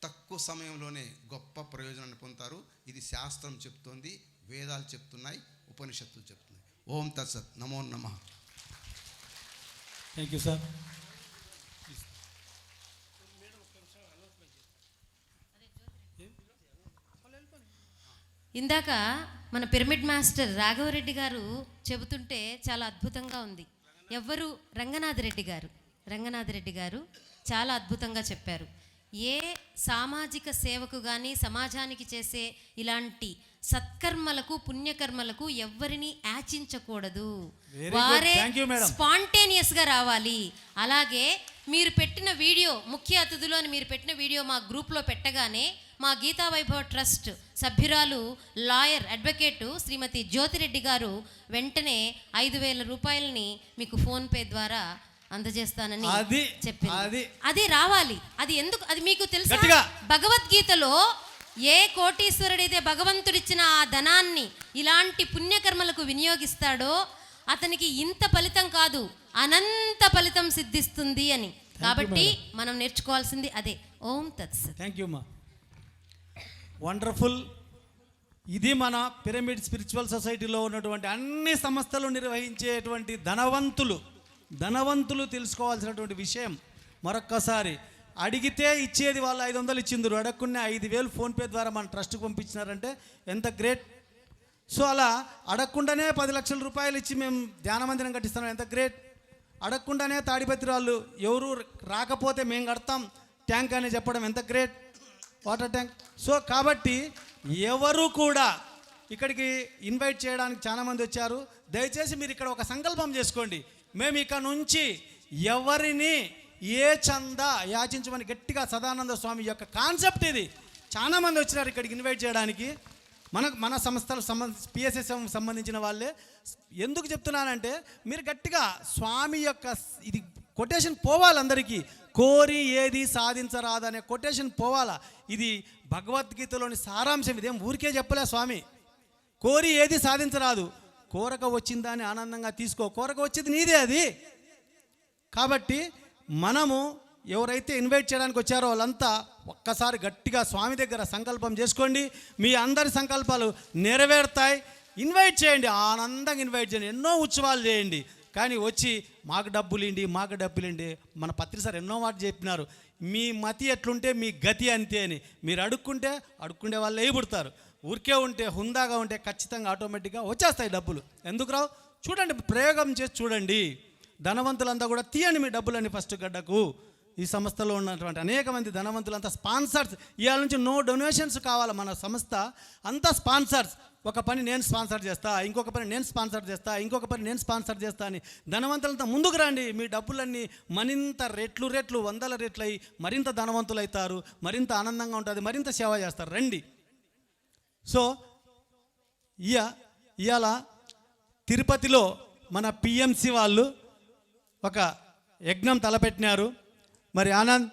తక్కువ సమయంలోనే గొప్ప ప్రయోజనాన్ని పొందుతారు. ఇది శాస్త్రం చెప్తోంది, వేదాలు చెప్తున్నాయి, ఉపనిషత్తులు చెప్తున్నాయి. ఓం తత్సత్. నమో నమః. Thank you sir. ఇందాక మన పిరమిడ్ మాస్టర్ రాఘవరెడ్డి గారు చెబుతుంటే చాలా అద్భుతంగా ఉంది. ఎవ్వరు? రంగనాథరెడ్డి గారు చాలా అద్భుతంగా చెప్పారు. ఏ సామాజిక సేవకు కానీ, సమాజానికి చేసే ఇలాంటి సత్కర్మలకు, పుణ్యకర్మలకు ఎవ్వరిని యాచించకూడదు. వారే స్పాంటేనియస్గా రావాలి. అలాగే మీరు పెట్టిన వీడియో, ముఖ్య అతిథులు అని మీరు పెట్టిన వీడియో మా గ్రూప్లో పెట్టగానే మా గీతా వైభవ్ ట్రస్ట్ సభ్యురాలు, లాయర్, అడ్వకేటు శ్రీమతి జ్యోతిరెడ్డి గారు వెంటనే 5,000 రూపాయలని మీకు ఫోన్పే ద్వారా అందజేస్తానని చెప్పింది. అది రావాలి. అది ఎందుకు? అది మీకు తెలుసా? భగవద్గీతలో ఏ కోటీశ్వరుడైతే భగవంతుడిచ్చిన ఆ ధనాన్ని ఇలాంటి పుణ్యకర్మలకు వినియోగిస్తాడో అతనికి ఇంత ఫలితం కాదు, అనంత ఫలితం సిద్ధిస్తుంది అని. కాబట్టి మనం నేర్చుకోవాల్సింది అదే. ఓం తత్సత్. థ్యాంక్ యూ మా. వండర్ఫుల్. ఇది మన పిరమిడ్ స్పిరిచువల్ సొసైటీలో ఉన్నటువంటి అన్ని సంస్థలు నిర్వహించేటువంటి ధనవంతులు తెలుసుకోవాల్సినటువంటి విషయం. మరొక్కసారి అడిగితే ఇచ్చేది వాళ్ళు 500 ఇచ్చిందరు, అడగకుండా 5,000 ఫోన్పే ద్వారా మన ట్రస్ట్కి పంపించినారంటే ఎంత గ్రేట్. సో అలా అడగకుండానే 10 లక్షల రూపాయలు ఇచ్చి మేము ధ్యాన మందిరం కట్టిస్తున్నాం, ఎంత గ్రేట్. అడగకుండానే తాడిపత్రి వాళ్ళు ఎవరు రాకపోతే మేము కడతాం ట్యాంక్ అని చెప్పడం ఎంత గ్రేట్, వాటర్ ట్యాంక్. సో కాబట్టి ఎవరు కూడా ఇక్కడికి ఇన్వైట్ చేయడానికి చాలామంది వచ్చారు. దయచేసి మీరు ఇక్కడ ఒక సంకల్పం చేసుకోండి. మేము ఇక నుంచి ఎవరిని ఏ చందా యాచించమని గట్టిగా సదానంద స్వామి యొక్క కాన్సెప్ట్ ఇది. చాలామంది వచ్చినారు ఇక్కడికి ఇన్వైట్ చేయడానికి. మన సంస్థలు పిఎస్ఎస్ఎం సంబంధించిన వాళ్ళే. ఎందుకు చెప్తున్నానంటే మీరు గట్టిగా స్వామి యొక్క ఇది కొటేషన్ పోవాలి అందరికీ. కోరి ఏది సాధించరాదనే కొటేషన్ పోవాలా. ఇది భగవద్గీతలోని సారాంశం. ఇదేం ఊరికే చెప్పలే స్వామి. కోరి ఏది సాధించరాదు, కోరక వచ్చిందాన్ని ఆనందంగా తీసుకో, కోరక వచ్చేది నీదే అది. కాబట్టి మనము ఎవరైతే ఇన్వైట్ చేయడానికి వచ్చారో వాళ్ళంతా ఒక్కసారి గట్టిగా స్వామి దగ్గర సంకల్పం చేసుకోండి. మీ అందరి సంకల్పాలు నెరవేరుతాయి. ఇన్వైట్ చేయండి, ఆనందంగా ఇన్వైట్ చేయండి, ఎన్నో ఉత్సవాలు చేయండి. కానీ వచ్చి మాకు డబ్బులిండి, మాకు డబ్బులిండి. మన పత్రి సార్ ఎన్నో మాట చెప్పినారు, మీ మతి ఎట్లుంటే మీ గతి అంతే అని. మీరు అడుక్కుండే వాళ్ళు వేయబుడతారు. ఊరికే ఉంటే, హుందాగా ఉంటే ఖచ్చితంగా ఆటోమేటిక్గా వచ్చేస్తాయి డబ్బులు. ఎందుకు రావు? చూడండి, ప్రయోగం చేసి చూడండి. ధనవంతులంతా కూడా తీయండి మీ డబ్బులని ఫస్ట్ గడ్డకు. ఈ సంస్థలో ఉన్నటువంటి అనేక మంది ధనవంతులంతా స్పాన్సర్స్. ఇవాళ నుంచి నో డొనేషన్స్ కావాలి. మన సంస్థ అంతా స్పాన్సర్స్. ఒక పని నేను స్పాన్సర్ చేస్తా, ఇంకొక పని నేను స్పాన్సర్ చేస్తా, ఇంకొక పని నేను స్పాన్సర్ చేస్తా అని ధనవంతులంతా ముందుకు రండి. మీ డబ్బులన్నీ మరింత రెట్లు 100 రెట్లు అయ్యి మరింత ధనవంతులు అవుతారు. మరింత ఆనందంగా ఉంటుంది, మరింత సేవ చేస్తారు. రండి. సో ఇవాళ తిరుపతిలో మన పిఎంసి వాళ్ళు ఒక యజ్ఞం తలపెట్టినారు. మరి ఆనంద్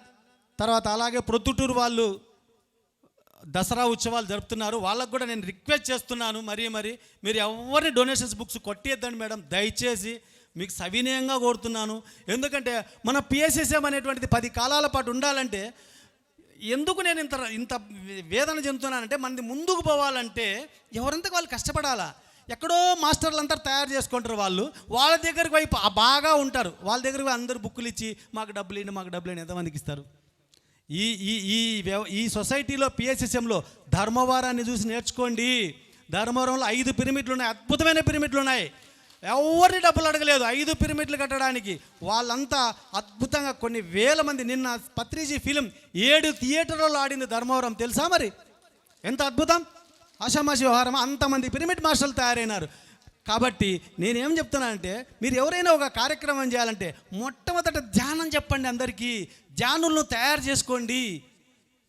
తర్వాత అలాగే ప్రొద్దుటూరు వాళ్ళు దసరా ఉత్సవాలు జరుపుతున్నారు. వాళ్ళకు కూడా నేను రిక్వెస్ట్ చేస్తున్నాను, మరి మీరు ఎవరిని డొనేషన్స్ బుక్స్ కొట్టేద్దండి మేడం, దయచేసి మీకు సవినయంగా కోరుతున్నాను. ఎందుకంటే మన పిఎస్ఎస్ఎం అనేటువంటిది 10 కాలాల పాటు ఉండాలంటే ఎందుకు నేను ఇంత వేదన చెందుతున్నానంటే, మనది ముందుకు పోవాలంటే ఎవరంతకు వాళ్ళు కష్టపడాలా. ఎక్కడో మాస్టర్లు అంతా తయారు చేసుకుంటారు వాళ్ళ దగ్గరికి పోయి బాగా ఉంటారు. వాళ్ళ దగ్గరికి పోయి అందరూ బుక్కులు ఇచ్చి మాకు డబ్బులు ఇవ్వండి ఎంతమందికి ఇస్తారు? ఈ సొసైటీలో పిఎస్ఎస్ఎంలో ధర్మవరాన్ని చూసి నేర్చుకోండి. ధర్మవరంలో 5 పిరమిడ్లు ఉన్నాయి, అద్భుతమైన పిరమిడ్లు ఉన్నాయి. ఎవరిని డబ్బులు అడగలేదు 5 పిరమిడ్లు కట్టడానికి. వాళ్ళంతా అద్భుతంగా కొన్ని వేల మంది, నిన్న పత్రిజీ ఫిలిం 7 థియేటర్లలో ఆడింది ధర్మవరం, తెలుసా మరి? ఎంత అద్భుతం! ఆషామాషి వ్యవహారం, అంతమంది పిరమిడ్ మాస్టర్లు తయారైనారు. కాబట్టి నేనేం చెప్తున్నానంటే, మీరు ఎవరైనా ఒక కార్యక్రమం చేయాలంటే మొట్టమొదట ధ్యానం చెప్పండి అందరికీ. ధ్యానులను తయారు చేసుకోండి,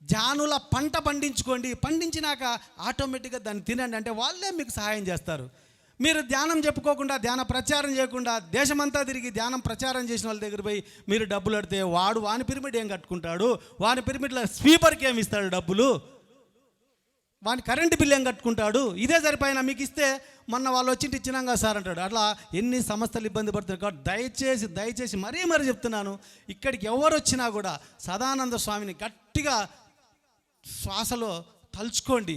ధ్యానుల పంట పండించుకోండి. పండించినాక ఆటోమేటిక్గా దాన్ని తినండి, అంటే వాళ్ళే మీకు సహాయం చేస్తారు. మీరు ధ్యానం చెప్పుకోకుండా, ధ్యాన ప్రచారం చేయకుండా దేశమంతా తిరిగి ధ్యానం ప్రచారం చేసిన వాళ్ళ దగ్గర పోయి మీరు డబ్బులు అడితే వాని పిరమిడ్ ఏం కట్టుకుంటాడు? వాని పిరమిడ్లో స్వీపర్కి ఏమి ఇస్తాడు డబ్బులు? వాని కరెంటు బిల్లు ఏం కట్టుకుంటాడు? ఇదే సరిపోయినా మీకు ఇస్తే మొన్న వాళ్ళు వచ్చి ఇచ్చినాగా సార్ అంటాడు. అట్లా ఎన్ని సంస్థలు ఇబ్బంది పడుతున్నారు. కాబట్టి దయచేసి మరీ చెప్తున్నాను, ఇక్కడికి ఎవరు వచ్చినా కూడా సదానంద స్వామిని గట్టిగా శ్వాసలో తలుచుకోండి.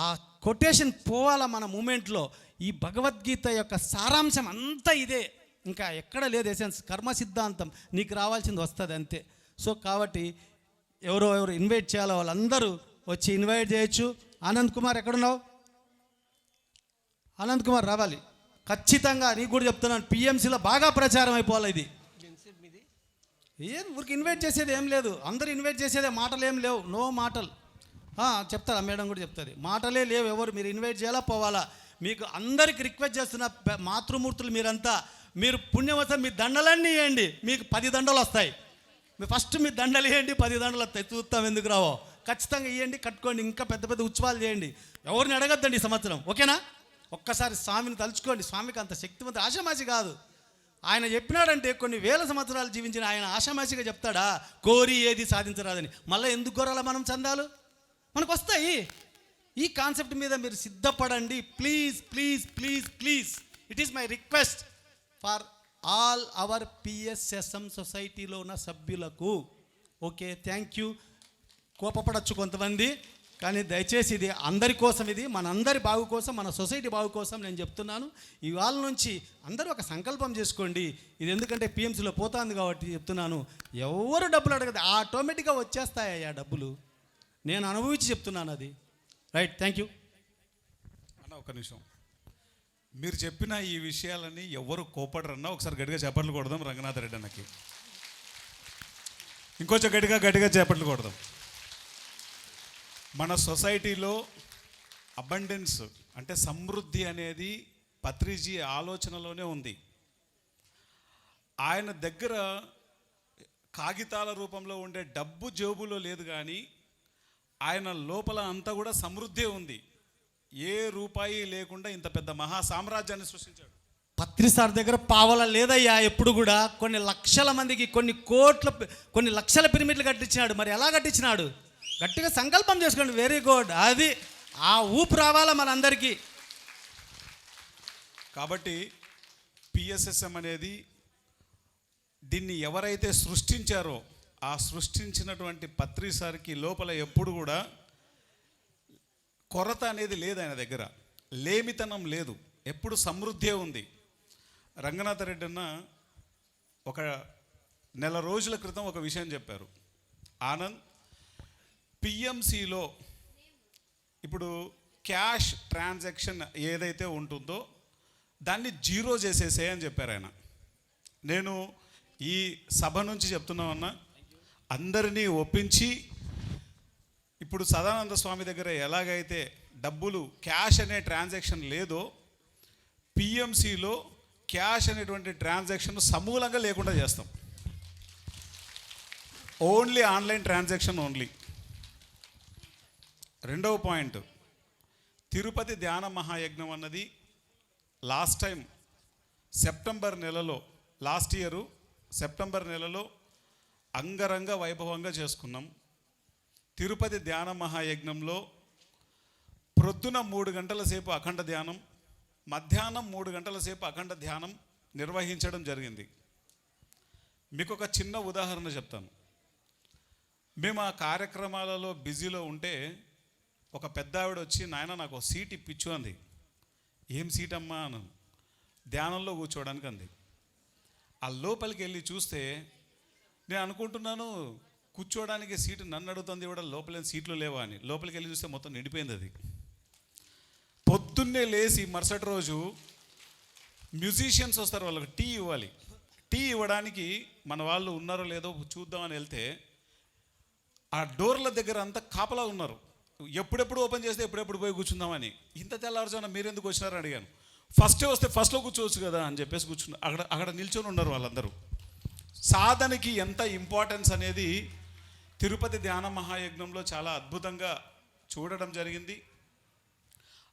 ఆ కొటేషన్ పోవాలా మన మూమెంట్లో. ఈ భగవద్గీత యొక్క సారాంశం అంతా ఇదే, ఇంకా ఎక్కడ లేదు ఎసెన్స్. కర్మ సిద్ధాంతం నీకు రావాల్సింది వస్తుంది అంతే. సో కాబట్టి ఎవరు ఇన్వైట్ చేయాలో వాళ్ళందరూ వచ్చి ఇన్వైట్ చేయొచ్చు. ఆనంద్ కుమార్ ఎక్కడున్నావు? ఆనంద్ కుమార్ రావాలి ఖచ్చితంగా. నీకు కూడా చెప్తున్నాను, పిఎంసీలో బాగా ప్రచారం అయిపోవాలి ఇది. ఏం ఊరికి ఇన్వైట్ చేసేది ఏం లేదు, అందరూ ఇన్వైట్ చేసేదే, మాటలు ఏం లేవు, నో మాటలు. చెప్తారా మేడం కూడా చెప్తుంది, మాటలే లేవు. ఎవరు మీరు ఇన్వైట్ చేయాలా పోవాలా. మీకు అందరికి రిక్వెస్ట్ చేస్తున్న మాతృమూర్తులు మీరంతా, మీరు పుణ్యవసం మీ దండలన్నీ ఇవ్వండి, మీకు 10 దండలు వస్తాయి. మీరు ఫస్ట్ మీ దండలు ఇవ్వండి, 10 దండలు వస్తాయి. చూస్తాం ఎందుకు రావో. ఖచ్చితంగా ఇవ్వండి, కట్టుకోండి, ఇంకా పెద్ద పెద్ద ఉత్సవాలు చేయండి. ఎవరిని అడగద్దండి ఈ సంవత్సరం, ఓకేనా? ఒక్కసారి స్వామిని తలుచుకోండి. స్వామికి అంత శక్తివంత, ఆషామాషి కాదు. ఆయన చెప్పినాడంటే కొన్ని వేల సంవత్సరాలు జీవించిన ఆయన ఆషామాషిగా చెప్తాడా? కోరి ఏది సాధించరాదని. మళ్ళీ ఎందుకు కోరాలా మనం చందాలు? మనకు వస్తాయి. ఈ కాన్సెప్ట్ మీద మీరు సిద్ధపడండి. Please please please please, it is my request for all our PSSM సొసైటీలో ఉన్న సభ్యులకు. Okay, thank you. కోపపడచ్చు కొంతమంది, కానీ దయచేసి ఇది అందరి కోసం, ఇది మనందరి బాగు కోసం, మన సొసైటీ బాగు కోసం నేను చెప్తున్నాను. ఇవాళ నుంచి అందరూ ఒక సంకల్పం చేసుకోండి. ఇది ఎందుకంటే పిఎంసీలో పోతుంది కాబట్టి చెప్తున్నాను. ఎవరు డబ్బులు అడగదు, ఆటోమేటిక్గా వచ్చేస్తాయా డబ్బులు. నేను అనుభవించి చెప్తున్నాను అది. రైట్, థ్యాంక్ యూ అన్న. ఒక నిమిషం, మీరు చెప్పిన ఈ విషయాలని ఎవరు కోపడరన్నా ఒకసారి గట్టిగా చేపట్లు కొడదాం రంగనాథ రెడ్డి అన్నకి. ఇంకొంచెం గట్టిగా చేపట్లు కొడదాం. మన సొసైటీలో అబండెన్స్ అంటే సమృద్ధి అనేది పత్రిజీ ఆలోచనలోనే ఉంది. ఆయన దగ్గర కాగితాల రూపంలో ఉండే డబ్బు జేబులో లేదు, కానీ ఆయన లోపల అంతా కూడా సమృద్ధి ఉంది. ఏ రూపాయి లేకుండా ఇంత పెద్ద మహా సామ్రాజ్యాన్ని సృష్టించాడు. పత్రి సార్ దగ్గర పావల లేదయ్యా ఎప్పుడు కూడా. కొన్ని లక్షల మందికి కొన్ని లక్షల పిరమిడ్లు కట్టించినాడు. మరి ఎలా కట్టించినాడు? గట్టిగా సంకల్పం చేసుకోండి. Very good. అది ఆ ఊపు రావాలా మనందరికీ. కాబట్టి పిఎస్ఎస్ఎం అనేది దీన్ని ఎవరైతే సృష్టించారో ఆ సృష్టించినటువంటి పత్రి సార్కి లోపల ఎప్పుడు కూడా కొరత అనేది లేదు, ఆయన దగ్గర లేమితనం లేదు, ఎప్పుడు సమృద్ధే ఉంది. రంగనాథ రెడ్డి అన్న ఒక నెల రోజుల క్రితం ఒక విషయం చెప్పారు. ఆనంద్, పిఎంసిలో ఇప్పుడు క్యాష్ ట్రాన్సాక్షన్ ఏదైతే ఉంటుందో దాన్ని జీరో చేసేసే అని చెప్పారు ఆయన. నేను ఈ సభ నుంచి చెప్తున్నామన్నా, అందరినీ ఒప్పించి ఇప్పుడు సదానంద స్వామి దగ్గర ఎలాగైతే డబ్బులు క్యాష్ అనే ట్రాన్సాక్షన్ లేదో, పిఎంసిలో క్యాష్ అనేటువంటి ట్రాన్సాక్షన్ సమూలంగా లేకుండా చేస్తాం. Only online transaction only. రెండవ పాయింట్, తిరుపతి ధ్యాన మహాయజ్ఞం అన్నది లాస్ట్ టైం సెప్టెంబర్ నెలలో, లాస్ట్ ఇయరు సెప్టెంబర్ నెలలో అంగరంగ వైభవంగా చేసుకున్నాం. తిరుపతి ధ్యాన మహాయజ్ఞంలో ప్రొద్దున 3 గంటల సేపు అఖండ ధ్యానం, మధ్యాహ్నం 3 గంటల సేపు అఖండ ధ్యానం నిర్వహించడం జరిగింది. మీకు ఒక చిన్న ఉదాహరణ చెప్తాను. మేము ఆ కార్యక్రమాలలో బిజీలో ఉంటే ఒక పెద్ద ఆవిడ వచ్చి, నాయన నాకు సీట్ ఇప్పించు అంది. ఏం సీట్ అమ్మా అన్నాను. ధ్యానంలో కూర్చోవడానికి అంది. ఆ లోపలికి వెళ్ళి చూస్తే నేను అనుకుంటున్నాను కూర్చోవడానికి సీటు నన్ను అడుగుతుంది కూడా, లోపల సీట్లు లేవా అని. లోపలికి వెళ్ళి చూస్తే మొత్తం నిండిపోయింది అది. పొద్దున్నే లేచి మరుసటి రోజు మ్యూజిషియన్స్ వస్తారు, వాళ్ళకి టీ ఇవ్వాలి. టీ ఇవ్వడానికి మన వాళ్ళు ఉన్నారో లేదో చూద్దామని వెళ్తే ఆ డోర్ల దగ్గర అంతా కాపలా ఉన్నారు. ఎప్పుడెప్పుడు ఓపెన్ చేస్తే ఎప్పుడెప్పుడు పోయి కూర్చుందామని. ఇంత తెల్లారుజామున మీరు ఎందుకు వచ్చినారని అడిగాను. ఫస్టే వస్తే ఫస్ట్లో కూర్చోవచ్చు కదా అని చెప్పేసి కూర్చున్నారు. అక్కడ నిల్చొని ఉన్నారు వాళ్ళందరూ. సాధనకి ఎంత ఇంపార్టెన్స్ అనేది తిరుపతి ధ్యాన మహాయజ్ఞంలో చాలా అద్భుతంగా చూడడం జరిగింది.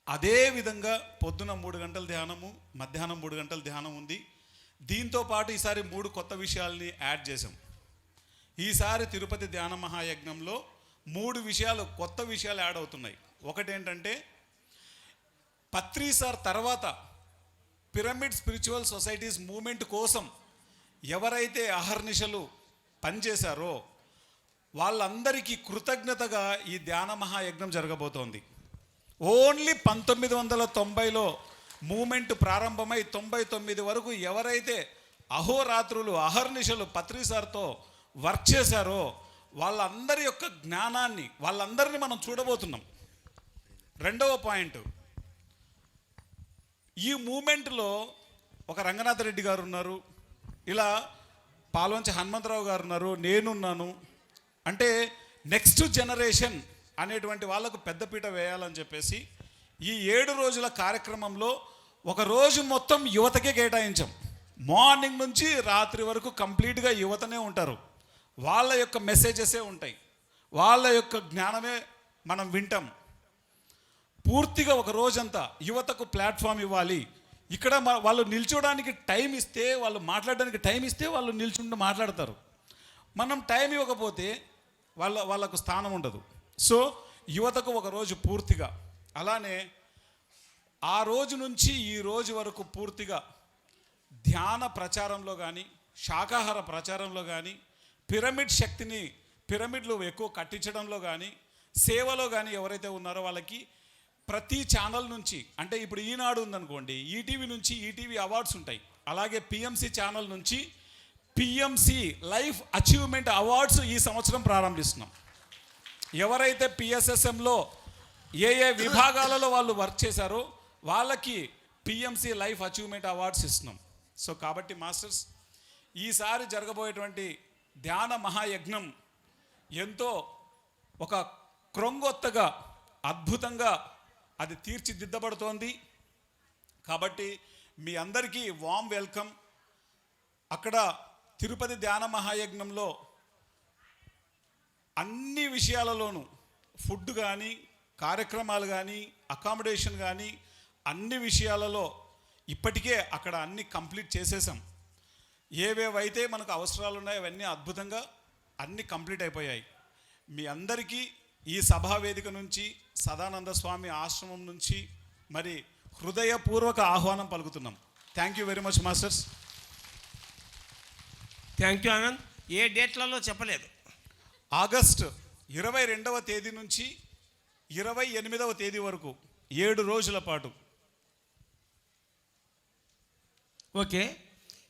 అదేవిధంగా పొద్దున 3 గంటల ధ్యానము, మధ్యాహ్నం 3 గంటల ధ్యానం ఉంది. దీంతో పాటు ఈసారి 3 కొత్త విషయాల్ని యాడ్ చేసాం. ఈసారి తిరుపతి ధ్యాన మహాయజ్ఞంలో 3 విషయాలు, కొత్త విషయాలు యాడ్ అవుతున్నాయి. ఒకటేంటంటే పత్రి సార్ తర్వాత పిరమిడ్ స్పిరిచువల్ సొసైటీస్ మూమెంట్ కోసం ఎవరైతే అహర్నిశలు పనిచేశారో వాళ్ళందరికీ కృతజ్ఞతగా ఈ ధ్యాన మహాయజ్ఞం జరగబోతోంది. ఓన్లీ 1990లో మూమెంట్ ప్రారంభమై 99 వరకు ఎవరైతే అహోరాత్రులు అహర్నిశలు పత్రి సార్తో వర్క్ చేశారో వాళ్ళందరి యొక్క జ్ఞానాన్ని, వాళ్ళందరినీ మనం చూడబోతున్నాం. రెండవ పాయింట్, ఈ మూమెంట్లో ఒక రంగనాథ రెడ్డి గారు ఉన్నారు, ఇలా పాల్వంచి హనుమంతరావు గారు ఉన్నారు, నేనున్నాను. అంటే నెక్స్ట్ జనరేషన్ అనేటువంటి వాళ్ళకు పెద్దపీట వేయాలని చెప్పేసి ఈ 7 రోజుల కార్యక్రమంలో ఒక రోజు మొత్తం యువతకే కేటాయించాం. మార్నింగ్ నుంచి రాత్రి వరకు కంప్లీట్గా యువతనే ఉంటారు. వాళ్ళ యొక్క మెసేజెసే ఉంటాయి, వాళ్ళ యొక్క జ్ఞానమే మనం వింటాం. పూర్తిగా ఒక రోజంతా యువతకు ప్లాట్ఫామ్ ఇవ్వాలి. ఇక్కడ వాళ్ళు నిల్చోడానికి టైం ఇస్తే, వాళ్ళు మాట్లాడడానికి టైం ఇస్తే వాళ్ళు నిల్చుంటూ మాట్లాడతారు. మనం టైం ఇవ్వకపోతే వాళ్ళకు స్థానం ఉండదు. సో యువతకు ఒక రోజు పూర్తిగా, అలానే ఆ రోజు నుంచి ఈ రోజు వరకు పూర్తిగా ధ్యాన ప్రచారంలో కానీ, శాకాహార ప్రచారంలో కానీ, పిరమిడ్ శక్తిని, పిరమిడ్లు ఎక్కువ కట్టించడంలో కానీ, సేవలో కానీ ఎవరైతే ఉన్నారో వాళ్ళకి ప్రతి ఛానల్ నుంచి, అంటే ఇప్పుడు ఈనాడు ఉందనుకోండి, ఈటీవీ నుంచి ఈటీవీ అవార్డ్స్ ఉంటాయి. అలాగే పిఎంసి ఛానల్ నుంచి పిఎంసి లైఫ్ అచీవ్మెంట్ అవార్డ్స్ ఈ సంవత్సరం ప్రారంభిస్తున్నాం. ఎవరైతే పిఎస్ఎస్ఎంలో ఏ విభాగాలలో వాళ్ళు వర్క్ చేశారో వాళ్ళకి పిఎంసి లైఫ్ అచీవ్మెంట్ అవార్డ్స్ ఇస్తున్నాం. సో కాబట్టి మాస్టర్స్, ఈసారి జరగబోయేటువంటి ధ్యాన మహాయజ్ఞం ఎంతో ఒక క్రొంగొత్తగా, అద్భుతంగా అది తీర్చిదిద్దబడుతోంది. కాబట్టి మీ అందరికీ వామ్ వెల్కమ్. అక్కడ తిరుపతి ధ్యాన మహాయజ్ఞంలో అన్ని విషయాలలోనూ, ఫుడ్ కానీ, కార్యక్రమాలు కానీ, అకామిడేషన్ కానీ, అన్ని విషయాలలో ఇప్పటికే అక్కడ అన్ని కంప్లీట్ చేసేసాం. ఏవేవైతే మనకు అవసరాలు ఉన్నాయో అవన్నీ అద్భుతంగా అన్నీ కంప్లీట్ అయిపోయాయి. మీ అందరికీ ఈ సభా వేదిక నుంచి, సదానంద స్వామి ఆశ్రమం నుంచి మరి హృదయపూర్వక ఆహ్వానం పలుకుతున్నాం. Thank you very much masters. Thank you Anand. ఏ డేట్లలో చెప్పలేదు. ఆగస్టు 22వ తేదీ నుంచి 28వ తేదీ వరకు 7 రోజుల పాటు. ఓకే,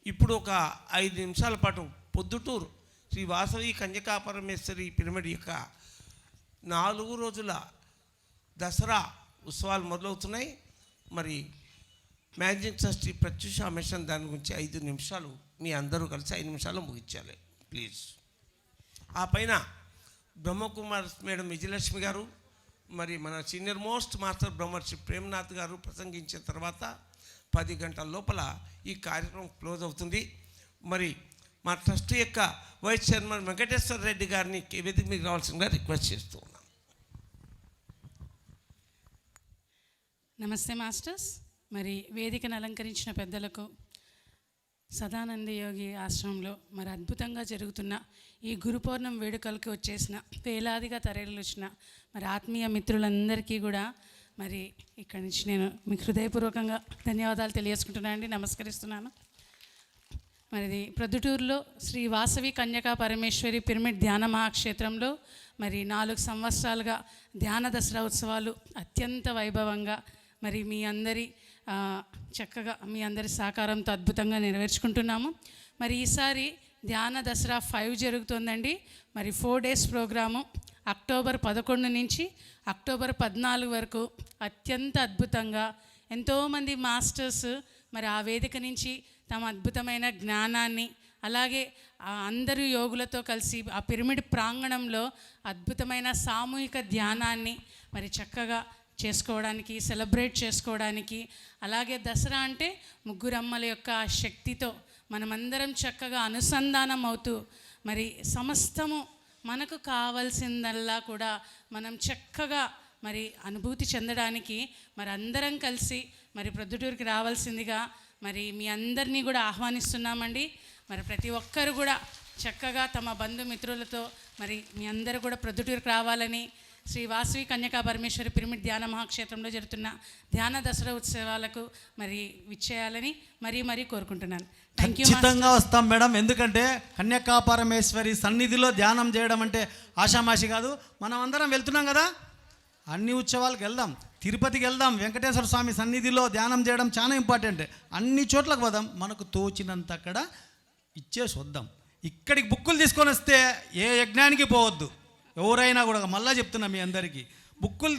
ఇప్పుడు ఒక 5 నిమిషాల పాటు పొద్దుటూరు శ్రీ వాసవి కన్యకా పరమేశ్వరి పిరమిడ్ యొక్క 4 రోజుల దసరా ఉత్సవాలు మొదలవుతున్నాయి. మరి మ్యాజిక్ ట్రస్టీ ప్రత్యూష మిషన్ దాని గురించి 5 నిమిషాలు మీ అందరూ కలిసి 5 నిమిషాలు ముగించాలి ప్లీజ్. ఆ పైన బ్రహ్మకుమార్ మేడం విజయలక్ష్మి గారు, మరి మన సీనియర్ మోస్ట్ మాస్టర్ బ్రహ్మర్షి ప్రేమనాథ్ గారు ప్రసంగించిన తర్వాత 10 గంటల లోపల ఈ కార్యక్రమం క్లోజ్ అవుతుంది. మరి మా ట్రస్ట్ యొక్క వైస్ చైర్మన్ వెంకటేశ్వర రెడ్డి గారిని వేదిక మీకు రావాల్సిందిగా రిక్వెస్ట్ చేస్తూ ఉన్నాం. నమస్తే మాస్టర్స్. మరి వేదికను అలంకరించిన పెద్దలకు, సదానంద యోగి ఆశ్రమంలో మరి అద్భుతంగా జరుగుతున్న ఈ గురు పౌర్ణమి వేడుకలకు వచ్చేసిన వేలాదిగా తరలివచ్చిన మరి ఆత్మీయ మిత్రులందరికీ కూడా మరి ఇక్కడి నుంచి నేను మీకు హృదయపూర్వకంగా ధన్యవాదాలు తెలియజేసుకుంటున్నాను అండి, నమస్కరిస్తున్నాను. మరి ప్రొద్దుటూరులో శ్రీ వాసవి కన్యకా పరమేశ్వరి పిరమిడ్ ధ్యాన మహాక్షేత్రంలో మరి 4 సంవత్సరాలుగా ధ్యాన దసరా ఉత్సవాలు అత్యంత వైభవంగా మరి మీ అందరి చక్కగా మీ అందరి సహకారంతో అద్భుతంగా నెరవేర్చుకుంటున్నాము. మరి ఈసారి ధ్యాన దసరా 5 జరుగుతుందండి. మరి 4 డేస్ ప్రోగ్రాము అక్టోబర్ 11 నుంచి అక్టోబర్ 14 వరకు అత్యంత అద్భుతంగా ఎంతోమంది మాస్టర్స్ మరి ఆ వేదిక నుంచి తమ అద్భుతమైన జ్ఞానాన్ని, అలాగే అందరూ యోగులతో కలిసి ఆ పిరమిడ్ ప్రాంగణంలో అద్భుతమైన సామూహిక ధ్యానాన్ని మరి చక్కగా చేసుకోవడానికి, సెలబ్రేట్ చేసుకోవడానికి, అలాగే దసరా అంటే ముగ్గురమ్మల యొక్క శక్తితో మనమందరం చక్కగా అనుసంధానం అవుతూ మరి సమస్తము మనకు కావాల్సిందల్లా కూడా మనం చక్కగా మరి అనుభూతి చెందడానికి మరి అందరం కలిసి మరి ప్రొద్దుటూరుకి రావాల్సిందిగా మరి మీ అందరినీ కూడా ఆహ్వానిస్తున్నామండి. మరి ప్రతి ఒక్కరు కూడా చక్కగా తమ బంధుమిత్రులతో మరి మీ అందరూ కూడా ప్రొద్దుటూరుకి రావాలని, శ్రీ వాసవి కన్యకా పరమేశ్వరి పిరమిడ్ ధ్యాన మహాక్షేత్రంలో జరుగుతున్న ధ్యాన దసరా ఉత్సవాలకు మరి విచ్చేయాలని మరీ కోరుకుంటున్నాను. ఖచ్చితంగా వస్తాం మేడం. ఎందుకంటే కన్యకా పరమేశ్వరి సన్నిధిలో ధ్యానం చేయడం అంటే ఆషామాషి కాదు. మనం అందరం వెళ్తున్నాం కదా, అన్ని ఉత్సవాలకు వెళ్దాం, తిరుపతికి వెళ్దాం, వెంకటేశ్వర స్వామి సన్నిధిలో ధ్యానం చేయడం చాలా ఇంపార్టెంట్. అన్ని చోట్లకు పోదాం, మనకు తోచినంత అక్కడ ఇచ్చేసి వద్దాం. ఇక్కడికి బుక్కులు తీసుకొని వస్తే ఏ యజ్ఞానికి పోవద్దు. ఎవరైనా కూడా మళ్ళీ చెప్తున్నా మీ అందరికీ, బుక్కులు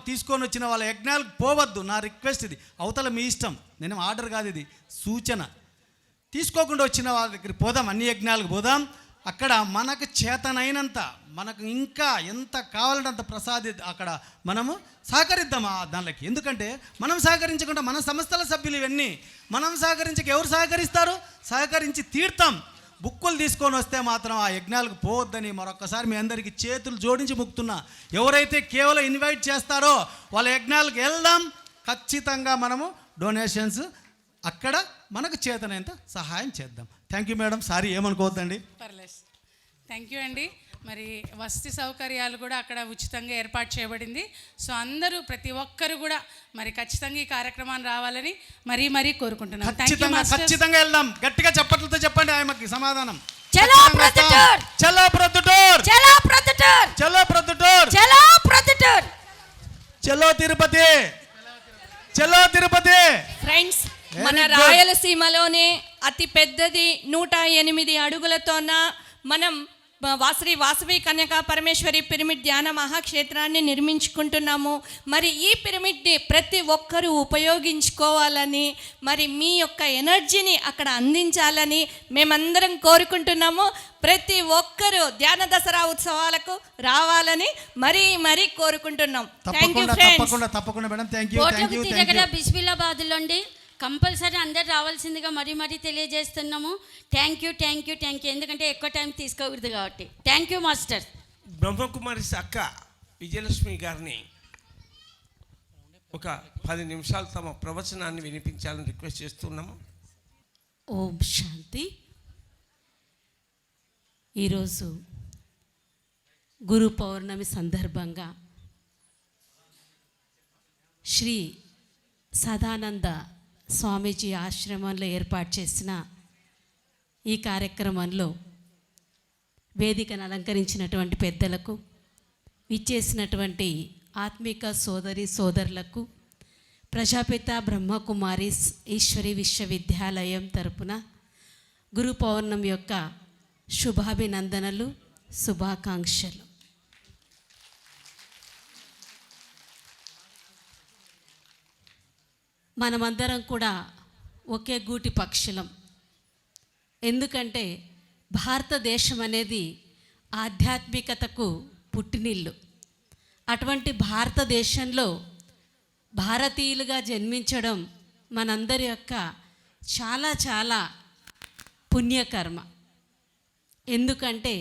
తీసుకొని వచ్చిన వాళ్ళ యజ్ఞాలకు పోవద్దు. నా రిక్వెస్ట్ ఇది. అవతల మీ ఇష్టం, నేను ఆర్డర్ కాదు, ఇది సూచన. తీసుకోకుండా వచ్చిన వాళ్ళ దగ్గరికి పోదాం, అన్ని యజ్ఞాలకు పోదాం. అక్కడ మనకు చేతనైనంత, మనకు ఇంకా ఎంత కావాలంటే అంత ప్రసాది అక్కడ మనము సహకరిద్దాం దానికి. ఎందుకంటే మనం సహకరించకుండా మన సంస్థల సభ్యులు ఇవన్నీ మనం సహకరించక ఎవరు సహకరిస్తారు? సహకరించి తీర్థం. బుక్కులు తీసుకొని వస్తే మాత్రం ఆ యజ్ఞాలకు పోవద్దని మరొకసారి మీ అందరికీ చేతులు జోడించి ముక్తున్నా. ఎవరైతే కేవలం ఇన్వైట్ చేస్తారో వాళ్ళ యజ్ఞాలకు వెళ్దాం. ఖచ్చితంగా మనము డొనేషన్స్ అక్కడ మనకు చేతనైనంత సహాయం చేద్దాం. Thank you madam. సారీ ఏమనుకోవద్దండి. పర్లేదు. థ్యాంక్ యూ అండి. మరి వసతి సౌకర్యాలు కూడా అక్కడ ఉచితంగా ఏర్పాటు చేయబడింది. సో అందరూ ప్రతి ఒక్కరు కూడా మరి ఖచ్చితంగా ఈ కార్యక్రమాన్ని రావాలని మరీ కోరుకుంటున్నాం. ఖచ్చితంగా వెళ్దాం. గట్టిగా చప్పట్లతో చెప్పండి ఆయనకి సమాధానం. చలో ప్రొద్దుటూర్, చలో ప్రొద్దుటూర్, చలో ప్రొద్దుటూర్, చలో ప్రొద్దుటూర్, చలో ప్రొద్దుటూర్, చలో తిరుపతి, చలో తిరుపతి. ఫ్రెండ్స్, మన రాయలసీమలోనే అతి పెద్దది 108 అడుగులతోన మనం శ్రీ వాసవి కన్యకా పరమేశ్వరి పిరమిడ్ ధ్యాన మహాక్షేత్రాన్ని నిర్మించుకుంటున్నాము. మరి ఈ పిరమిడ్ని ప్రతి ఒక్కరూ ఉపయోగించుకోవాలని, మరి మీ యొక్క ఎనర్జీని అక్కడ అందించాలని మేమందరం కోరుకుంటున్నాము. ప్రతి ఒక్కరూ ధ్యాన దసరా ఉత్సవాలకు రావాలని మరీ కోరుకుంటున్నాం. Thank you friends. తప్పకుండా మేడం. Thank you. దగ్గర బిస్మిల్లాబాద్లో అండి కంపల్సరీ అందరు రావాల్సిందిగా మరీ తెలియజేస్తున్నాము. Thank you. ఎందుకంటే ఎక్కువ టైం తీసుకోకూడదు కాబట్టి. Thank you master. బ్రహ్మకుమారి అక్క విజయలక్ష్మి గారిని ఒక 10 నిమిషాలు తమ ప్రవచనాన్ని వినిపించాలని రిక్వెస్ట్ చేస్తున్నాము. ఓం శాంతి. ఈరోజు గురు పౌర్ణమి సందర్భంగా శ్రీ సదానంద స్వామీజీ ఆశ్రమంలో ఏర్పాటు చేసిన ఈ కార్యక్రమంలో వేదికను అలంకరించినటువంటి పెద్దలకు, ఇచ్చేసినటువంటి ఆత్మిక సోదరులకు, ప్రజాపిత బ్రహ్మకుమారి ఈశ్వరి విశ్వవిద్యాలయం తరపున గురు పౌర్ణమి యొక్క శుభాభినందనలు, శుభాకాంక్షలు. మనమందరం కూడా ఒకే గూటి పక్షులం. ఎందుకంటే భారతదేశం అనేది ఆధ్యాత్మికతకు పుట్టినిల్లు. అటువంటి భారతదేశంలో భారతీయులుగా జన్మించడం మనందరి యొక్క చాలా పుణ్యకర్మ. ఎందుకంటే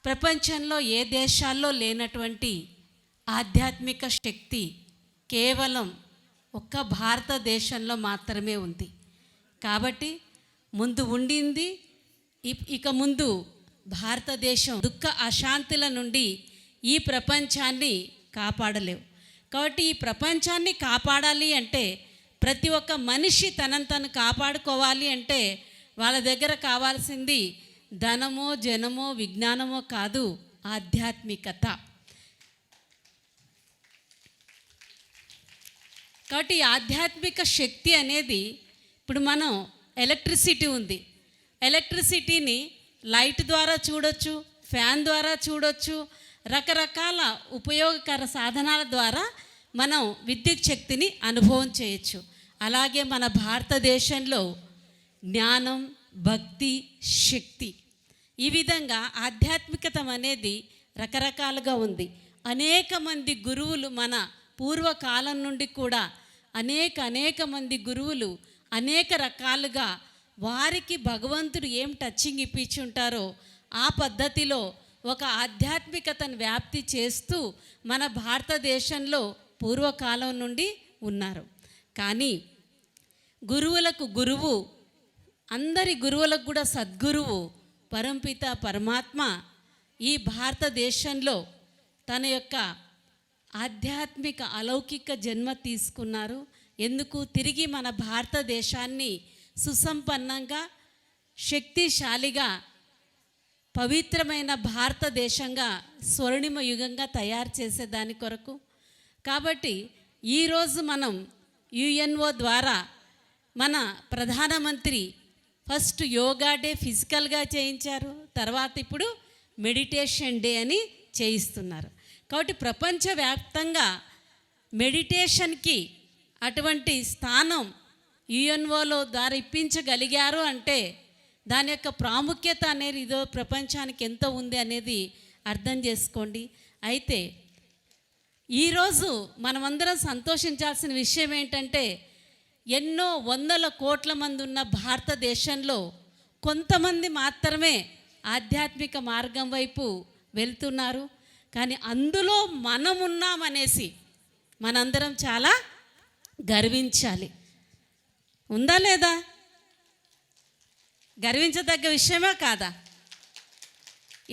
ప్రపంచంలో ఏ దేశాల్లో లేనటువంటి ఆధ్యాత్మిక శక్తి కేవలం ఒక్క భారతదేశంలో మాత్రమే ఉంది. కాబట్టి ముందు ఉండింది, ఇక ముందు భారతదేశం దుఃఖ అశాంతుల నుండి ఈ ప్రపంచాన్ని కాపాడలేవు. కాబట్టి ఈ ప్రపంచాన్ని కాపాడాలి అంటే ప్రతి ఒక్క మనిషి తనను కాపాడుకోవాలి అంటే వాళ్ళ దగ్గర కావాల్సింది ధనమో జనమో విజ్ఞానమో కాదు, ఆధ్యాత్మికత. కాబట్టి ఈ ఆధ్యాత్మిక శక్తి అనేది ఇప్పుడు మనం ఎలక్ట్రిసిటీ ఉంది, ఎలక్ట్రిసిటీని లైట్ ద్వారా చూడొచ్చు, ఫ్యాన్ ద్వారా చూడొచ్చు, రకరకాల ఉపయోగకర సాధనాల ద్వారా మనం విద్యుత్ శక్తిని అనుభవం చేయొచ్చు. అలాగే మన భారతదేశంలో జ్ఞానం, భక్తి, శక్తి ఈ విధంగా ఆధ్యాత్మికత అనేది రకరకాలుగా ఉంది. అనేక మంది గురువులు మన పూర్వకాలం నుండి కూడా అనేక మంది గురువులు అనేక రకాలుగా వారికి భగవంతుడు ఏం టచింగ్ ఇప్పించి ఉంటారో ఆ పద్ధతిలో ఒక ఆధ్యాత్మికతను వ్యాప్తి చేస్తూ మన భారతదేశంలో పూర్వకాలం నుండి ఉన్నారు. కానీ గురువులకు గురువు, అందరి గురువులకు కూడా సద్గురువు పరంపిత పరమాత్మ ఈ భారతదేశంలో తన యొక్క ఆధ్యాత్మిక అలౌకిక జన్మ తీసుకున్నారు. ఎందుకు? తిరిగి మన భారతదేశాన్ని సుసంపన్నంగా, శక్తిశాలిగా, పవిత్రమైన భారతదేశంగా, స్వర్ణిమ యుగంగా తయారు చేసేదాని కొరకు. కాబట్టి ఈరోజు మనం యుఎన్ఓ ద్వారా మన ప్రధానమంత్రి ఫస్ట్ యోగా డే ఫిజికల్గా చేయించారు, తర్వాత ఇప్పుడు మెడిటేషన్ డే అని చేయిస్తున్నారు. కాబట్టి ప్రపంచవ్యాప్తంగా మెడిటేషన్కి అటువంటి స్థానం యుఎన్ఓలో ద్వారా ఇప్పించగలిగారు అంటే దాని యొక్క ప్రాముఖ్యత అనేది ఇదో ప్రపంచానికి ఎంత ఉంది అనేది అర్థం చేసుకోండి. అయితే ఈరోజు మనమందరం సంతోషించాల్సిన విషయం ఏంటంటే ఎన్నో వందల కోట్ల మంది ఉన్న భారతదేశంలో కొంతమంది మాత్రమే ఆధ్యాత్మిక మార్గం వైపు వెళ్తున్నారు. కానీ అందులో మనం ఉన్నామనేసి మనందరం చాలా గర్వించాలి. ఉందా లేదా? గర్వించదగ్గ విషయమా కాదా?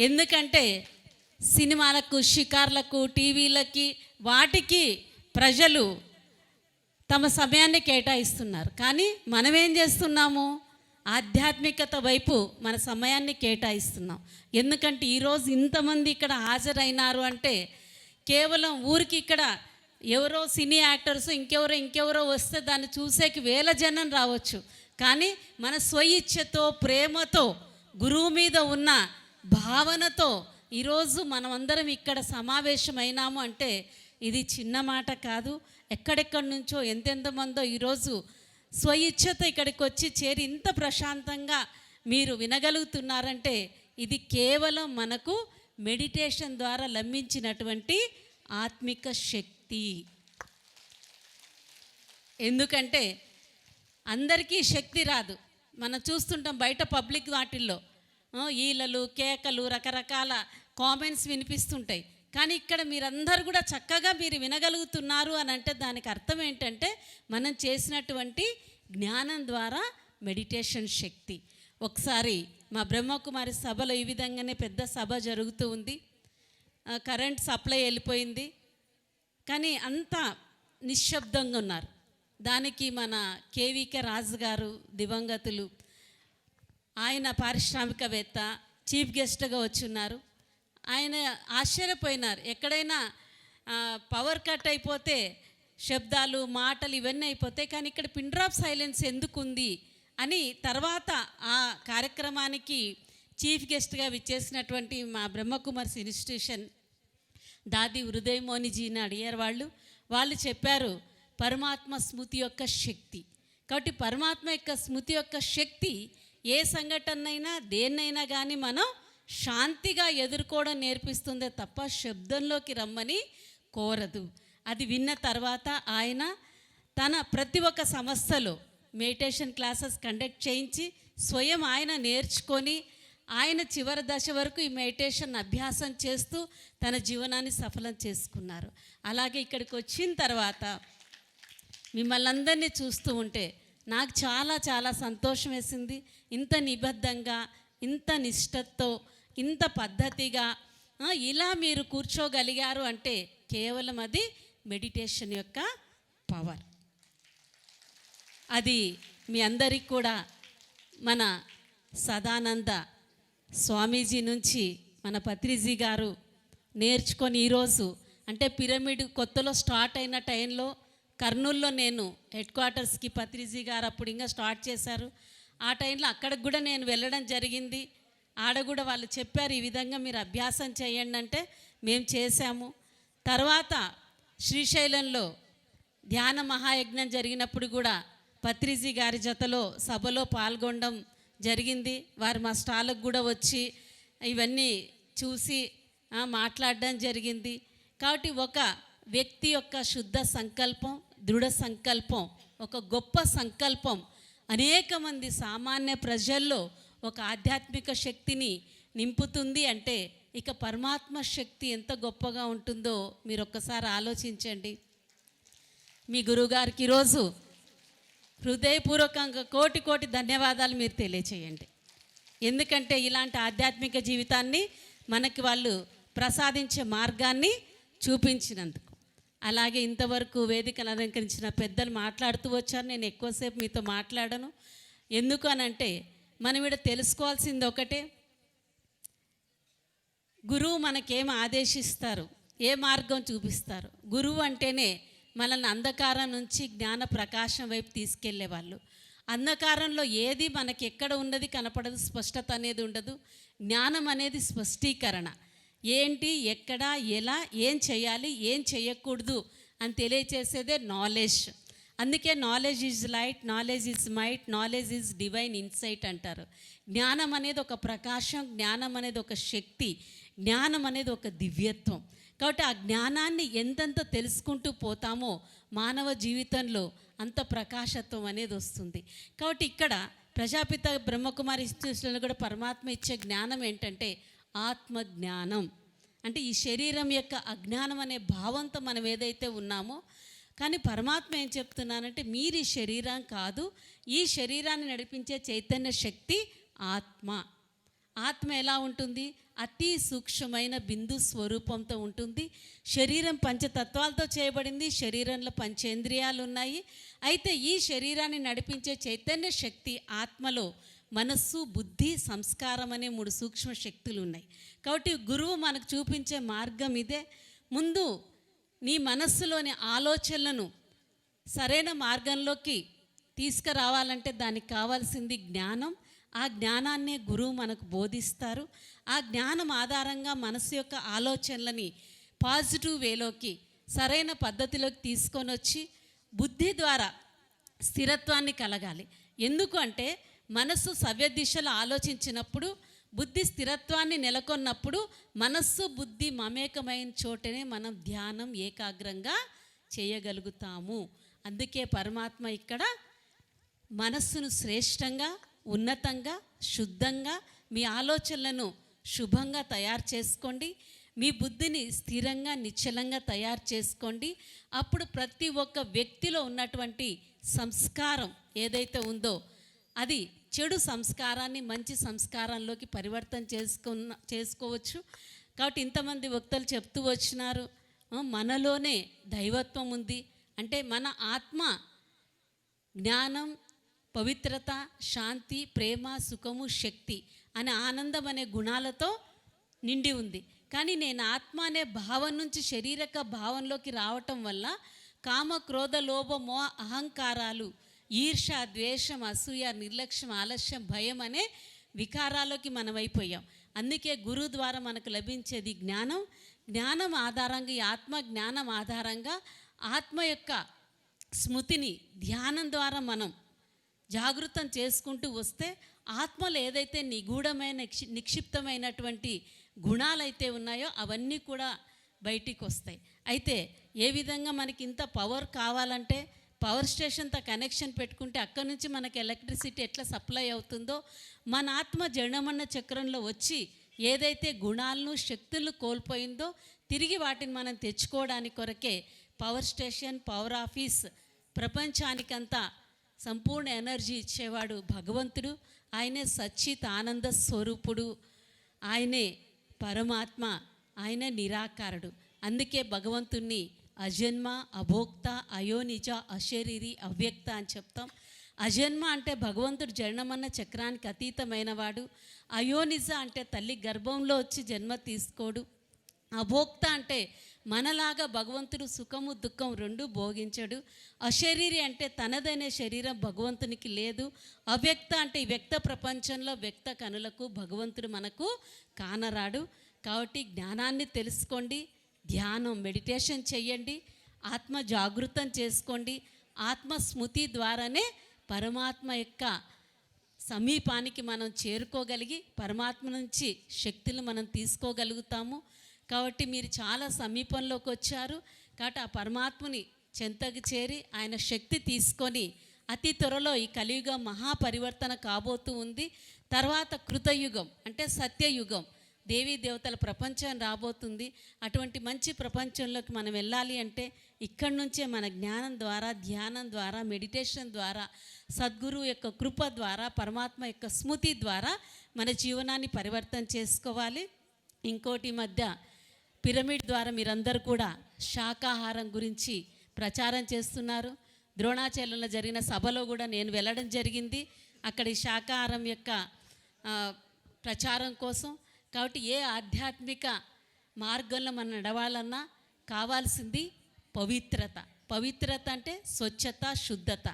ఎందుకంటే సినిమాలకు, షికార్లకు, టీవీలకి వాటికి ప్రజలు తమ సమయాన్ని కేటాయిస్తున్నారు. కానీ మనం ఏం చేస్తున్నాము? ఆధ్యాత్మికత వైపు మన సమయాన్ని కేటాయిస్తున్నాం. ఎందుకంటే ఈరోజు ఇంతమంది ఇక్కడ హాజరైనారు అంటే కేవలం ఊరికి ఇక్కడ ఎవరో సినీ యాక్టర్స్ ఇంకెవరో వస్తే దాన్ని చూసేకి వేల జనం రావచ్చు. కానీ మన స్వయిచ్ఛతో, ప్రేమతో, గురువు మీద ఉన్న భావనతో ఈరోజు మనమందరం ఇక్కడ సమావేశమైనాము అంటే ఇది చిన్న మాట కాదు. ఎక్కడెక్కడి నుంచో ఎంతెంతమందో ఈరోజు స్వయిచ్ఛతో ఇక్కడికి వచ్చి చేరి ఇంత ప్రశాంతంగా మీరు వినగలుగుతున్నారంటే ఇది కేవలం మనకు మెడిటేషన్ ద్వారా లభించినటువంటి ఆత్మిక శక్తి. ఎందుకంటే అందరికీ శక్తి రాదు. మనం చూస్తుంటాం బయట పబ్లిక్ వాటిల్లో ఈలలు, కేకలు, రకరకాల కామెంట్స్ వినిపిస్తుంటాయి. కానీ ఇక్కడ మీరందరూ కూడా చక్కగా మీరు వినగలుగుతున్నారు అని అంటే దానికి అర్థం ఏంటంటే మనం చేసినటువంటి జ్ఞానం ద్వారా మెడిటేషన్ శక్తి. ఒకసారి మా బ్రహ్మకుమారి సభలో ఈ విధంగానే పెద్ద సభ జరుగుతూ ఉంది. కరెంట్ సప్లై వెళ్ళిపోయింది, కానీ అంతా నిశ్శబ్దంగా ఉన్నారు. దానికి మన కేవీకే రాజు గారు దివంగతులు, ఆయన పారిశ్రామికవేత్త, చీఫ్ గెస్ట్గా వచ్చి ఉన్నారు. ఆయన ఆశ్చర్యపోయినారు. ఎక్కడైనా పవర్ కట్ అయిపోతే శబ్దాలు, మాటలు ఇవన్నీ అయిపోతాయి, కానీ ఇక్కడ పిన్ డ్రాప్ సైలెన్స్ ఎందుకు ఉంది అని తర్వాత ఆ కార్యక్రమానికి చీఫ్ గెస్ట్గా విచ్చేసినటువంటి మా బ్రహ్మకుమార్స్ ఇన్స్టిట్యూషన్ దాది హృదయమోనిజీని అడిగారు. వాళ్ళు చెప్పారు పరమాత్మ స్మృతి యొక్క శక్తి. కాబట్టి పరమాత్మ యొక్క స్మృతి యొక్క శక్తి ఏ సంఘటనైనా దేన్నైనా కానీ మనం శాంతిగా ఎదుర్కోవడం నేర్పిస్తుందే తప్ప శబ్దంలోకి రమ్మని కోరదు. అది విన్న తర్వాత ఆయన తన ప్రతి ఒక్క సంస్థలో మెడిటేషన్ క్లాసెస్ కండక్ట్ చేయించి స్వయం ఆయన నేర్చుకొని ఆయన చివరి దశ వరకు ఈ మెడిటేషన్ అభ్యాసం చేస్తూ తన జీవనాన్ని సఫలం చేసుకున్నారు. అలాగే ఇక్కడికి వచ్చిన తర్వాత మిమ్మల్ని అందరినీ చూస్తూ ఉంటే నాకు చాలా చాలా సంతోషం వేసింది. ఇంత నిబద్ధంగా, ఇంత నిష్ఠతో, ఇంత పద్ధతిగా ఇలా మీరు కూర్చోగలిగారు అంటే కేవలం అది మెడిటేషన్ యొక్క పవర్. అది మీ అందరికీ కూడా మన సదానంద స్వామీజీ నుంచి మన పత్రిజీ గారు నేర్చుకొని ఈరోజు అంటే పిరమిడ్ కొత్తలో స్టార్ట్ అయిన టైంలో కర్నూలులో నేను హెడ్ క్వార్టర్స్కి పత్రిజీ గారు అప్పుడు ఇంకా స్టార్ట్ చేశారు. ఆ టైంలో అక్కడికి కూడా నేను వెళ్ళడం జరిగింది. ఆడ కూడా వాళ్ళు చెప్పారు ఈ విధంగా మీరు అభ్యాసం చేయండి అంటే మేము చేశాము. తర్వాత శ్రీశైలంలో ధ్యాన మహాయజ్ఞం జరిగినప్పుడు కూడా పత్రిజీ గారి జతలో సభలో పాల్గొనడం జరిగింది. వారు మా స్టాల్కి కూడా వచ్చి ఇవన్నీ చూసి మాట్లాడడం జరిగింది. కాబట్టి ఒక వ్యక్తి యొక్క శుద్ధ సంకల్పం, దృఢ సంకల్పం, ఒక గొప్ప సంకల్పం అనేక మంది సామాన్య ప్రజల్లో ఒక ఆధ్యాత్మిక శక్తిని నింపుతుంది అంటే ఇక పరమాత్మ శక్తి ఎంత గొప్పగా ఉంటుందో మీరు ఒక్కసారి ఆలోచించండి. మీ గురువుగారికి ఈరోజు హృదయపూర్వకంగా కోటి కోటి ధన్యవాదాలు మీరు తెలియచేయండి. ఎందుకంటే ఇలాంటి ఆధ్యాత్మిక జీవితాన్ని మనకి వాళ్ళు ప్రసాదించే మార్గాన్ని చూపించినందుకు. అలాగే ఇంతవరకు వేదికను అలంకరించిన పెద్దలు మాట్లాడుతూ వచ్చారు. నేను ఎక్కువసేపు మీతో మాట్లాడను. ఎందుకు అనంటే మనం ఇక్కడ తెలుసుకోవాల్సింది ఒకటే, గురువు మనకేం ఆదేశిస్తారు, ఏ మార్గం చూపిస్తారు. గురువు అంటేనే మనల్ని అంధకారం నుంచి జ్ఞాన ప్రకాశం వైపు తీసుకెళ్లే వాళ్ళు. అంధకారంలో ఏది మనకి ఎక్కడ ఉన్నది కనపడదు, స్పష్టత అనేది ఉండదు. జ్ఞానం అనేది స్పష్టీకరణ, ఏంటి, ఎక్కడ, ఎలా, ఏం చేయాలి, ఏం చేయకూడదు అని తెలియచేసేదే నాలెడ్జ్. అందుకే knowledge is light, knowledge is might, knowledge is divine insight అంటారు. జ్ఞానం అనేది ఒక ప్రకాశం, జ్ఞానం అనేది ఒక శక్తి, జ్ఞానం అనేది ఒక దివ్యత్వం. కాబట్టి ఆ జ్ఞానాన్ని ఎంతెంత తెలుసుకుంటూ పోతామో మానవ జీవితంలో అంత ప్రకాశత్వం అనేది వస్తుంది. కాబట్టి ఇక్కడ ప్రజాపిత బ్రహ్మకుమారి ఇన్స్టిట్యూషన్లో కూడా పరమాత్మ ఇచ్చే జ్ఞానం ఏంటంటే ఆత్మజ్ఞానం. అంటే ఈ శరీరం యొక్క అజ్ఞానం అనే భావంతో మనం ఏదైతే ఉన్నామో, కానీ పరమాత్మ ఏం చెప్తున్నానంటే మీరు ఈ శరీరం కాదు, ఈ శరీరాన్ని నడిపించే చైతన్య శక్తి ఆత్మ. ఆత్మ ఎలా ఉంటుంది? అతి సూక్ష్మమైన బిందు స్వరూపంతో ఉంటుంది. శరీరం పంచతత్వాలతో చేయబడింది, శరీరంలో పంచేంద్రియాలు ఉన్నాయి. అయితే ఈ శరీరాన్ని నడిపించే చైతన్య శక్తి ఆత్మలో మనస్సు, బుద్ధి, సంస్కారం అనే 3 సూక్ష్మ శక్తులు ఉన్నాయి. కాబట్టి గురువు మనకు చూపించే మార్గం ఇదే. ముందు నీ మనస్సులోని ఆలోచనలను సరైన మార్గంలోకి తీసుకురావాలంటే దానికి కావాల్సింది జ్ఞానం. ఆ జ్ఞానాన్నే గురువు మనకు బోధిస్తారు. ఆ జ్ఞానం ఆధారంగా మనసు యొక్క ఆలోచనలని పాజిటివ్ వేలోకి, సరైన పద్ధతిలోకి తీసుకొని వచ్చి బుద్ధి ద్వారా స్థిరత్వాన్ని కలగాలి. ఎందుకు అంటే మనస్సు సవ్య దిశలో ఆలోచించినప్పుడు, బుద్ధి స్థిరత్వాన్ని నెలకొన్నప్పుడు, మనస్సు బుద్ధి మమేకమైన చోటనే మనం ధ్యానం ఏకాగ్రంగా చేయగలుగుతాము. అందుకే పరమాత్మ ఇక్కడ మనస్సును శ్రేష్టంగా, ఉన్నతంగా, శుద్ధంగా, మీ ఆలోచనలను శుభంగా తయారు చేసుకోండి, మీ బుద్ధిని స్థిరంగా, నిశ్చలంగా తయారు చేసుకోండి. అప్పుడు ప్రతి ఒక్క వ్యక్తిలో ఉన్నటువంటి సంస్కారం ఏదైతే ఉందో అది చెడు సంస్కారాన్ని మంచి సంస్కారంలోకి పరివర్తన చేసుకోవచ్చు. కాబట్టి ఇంతమంది వక్తలు చెప్తూ వచ్చినారు, మనలోనే దైవత్వం ఉంది అంటే మన ఆత్మ జ్ఞానం, పవిత్రత, శాంతి, ప్రేమ, సుఖము, శక్తి అనే ఆనందం అనే గుణాలతో నిండి ఉంది. కానీ నేను ఆత్మ అనే భావం నుంచి శరీరక భావంలోకి రావటం వల్ల కామ, క్రోధ, లోభ, మోహ, అహంకారాలు, ఈర్ష, ద్వేషం, అసూయ, నిర్లక్ష్యం, ఆలస్యం, భయం అనే వికారాల్లోకి మనం అయిపోయాం. అందుకే గురువు ద్వారా మనకు లభించేది జ్ఞానం. జ్ఞానం ఆధారంగా, ఈ ఆత్మ జ్ఞానం ఆధారంగా ఆత్మ యొక్క స్మృతిని ధ్యానం ద్వారా మనం జాగృతం చేసుకుంటూ వస్తే ఆత్మలో ఏదైతే నిగూఢమైన నిక్షిప్తమైనటువంటి గుణాలైతే ఉన్నాయో అవన్నీ కూడా బయటికి వస్తాయి. అయితే ఏ విధంగా మనకి ఇంత పవర్ కావాలంటే పవర్ స్టేషన్తో కనెక్షన్ పెట్టుకుంటే అక్కడి నుంచి మనకి ఎలక్ట్రిసిటీ ఎట్లా సప్లై అవుతుందో మన ఆత్మ జనమన్న చక్రంలో వచ్చి ఏదైతే గుణాలను, శక్తులను కోల్పోయిందో తిరిగి వాటిని మనం తెచ్చుకోవడానికి కొరకే పవర్ స్టేషన్, పవర్ ఆఫీస్, ప్రపంచానికంతా సంపూర్ణ ఎనర్జీ ఇచ్చేవాడు భగవంతుడు. ఆయనే సచ్చిత్ ఆనంద స్వరూపుడు, ఆయనే పరమాత్మ, ఆయనే నిరాకారుడు. అందుకే భగవంతుణ్ణి అజన్మ, అభోక్త, అయోనిజ, అశరీరి, అవ్యక్త అని చెప్తాం. అజన్మ అంటే భగవంతుడు జనమన్న చక్రానికి అతీతమైన వాడు. అయోనిజ అంటే తల్లి గర్భంలో వచ్చి జన్మ తీసుకోడు. అభోక్త అంటే మనలాగా భగవంతుడు సుఖము దుఃఖం రెండు భోగించడు. అశరీరి అంటే తనదనే శరీరం భగవంతునికి లేదు. అవ్యక్త అంటే ఈ వ్యక్త ప్రపంచంలో వ్యక్త కనులకు భగవంతుడు మనకు కానరాడు. కాబట్టి జ్ఞానాన్ని తెలుసుకోండి, ధ్యానం మెడిటేషన్ చేయండి, ఆత్మ జాగృతం చేసుకోండి. ఆత్మ స్మృతి ద్వారానే పరమాత్మ యొక్క సమీపానికి మనం చేరుకోగలిగి పరమాత్మ నుంచి శక్తులు మనం తీసుకోగలుగుతాము. కాబట్టి మీరు చాలా సమీపంలోకి వచ్చారు. కాబట్టి ఆ పరమాత్మని చెంతకు చేరి ఆయన శక్తి తీసుకొని అతి త్వరలో ఈ కలియుగం మహాపరివర్తన కాబోతూ ఉంది. తర్వాత కృతయుగం అంటే సత్యయుగం, దేవీ దేవతల ప్రపంచం రాబోతుంది. అటువంటి మంచి ప్రపంచంలోకి మనం వెళ్ళాలి అంటే ఇక్కడి నుంచే మన జ్ఞానం ద్వారా, ధ్యానం ద్వారా, మెడిటేషన్ ద్వారా, సద్గురువు యొక్క కృప ద్వారా, పరమాత్మ యొక్క స్మృతి ద్వారా మన జీవనాన్ని పరివర్తన చేసుకోవాలి. ఇంకోటి మధ్య పిరమిడ్ ద్వారా మీరందరూ కూడా శాకాహారం గురించి ప్రచారం చేస్తున్నారు. ద్రోణాచలంలో జరిగిన సభలో కూడా నేను వెళ్ళడం జరిగింది అక్కడ ఈ శాకాహారం యొక్క ప్రచారం కోసం. కాబట్టి ఏ ఆధ్యాత్మిక మార్గంలో మనం నడవాలన్నా కావాల్సింది పవిత్రత. పవిత్రత అంటే స్వచ్ఛత, శుద్ధత.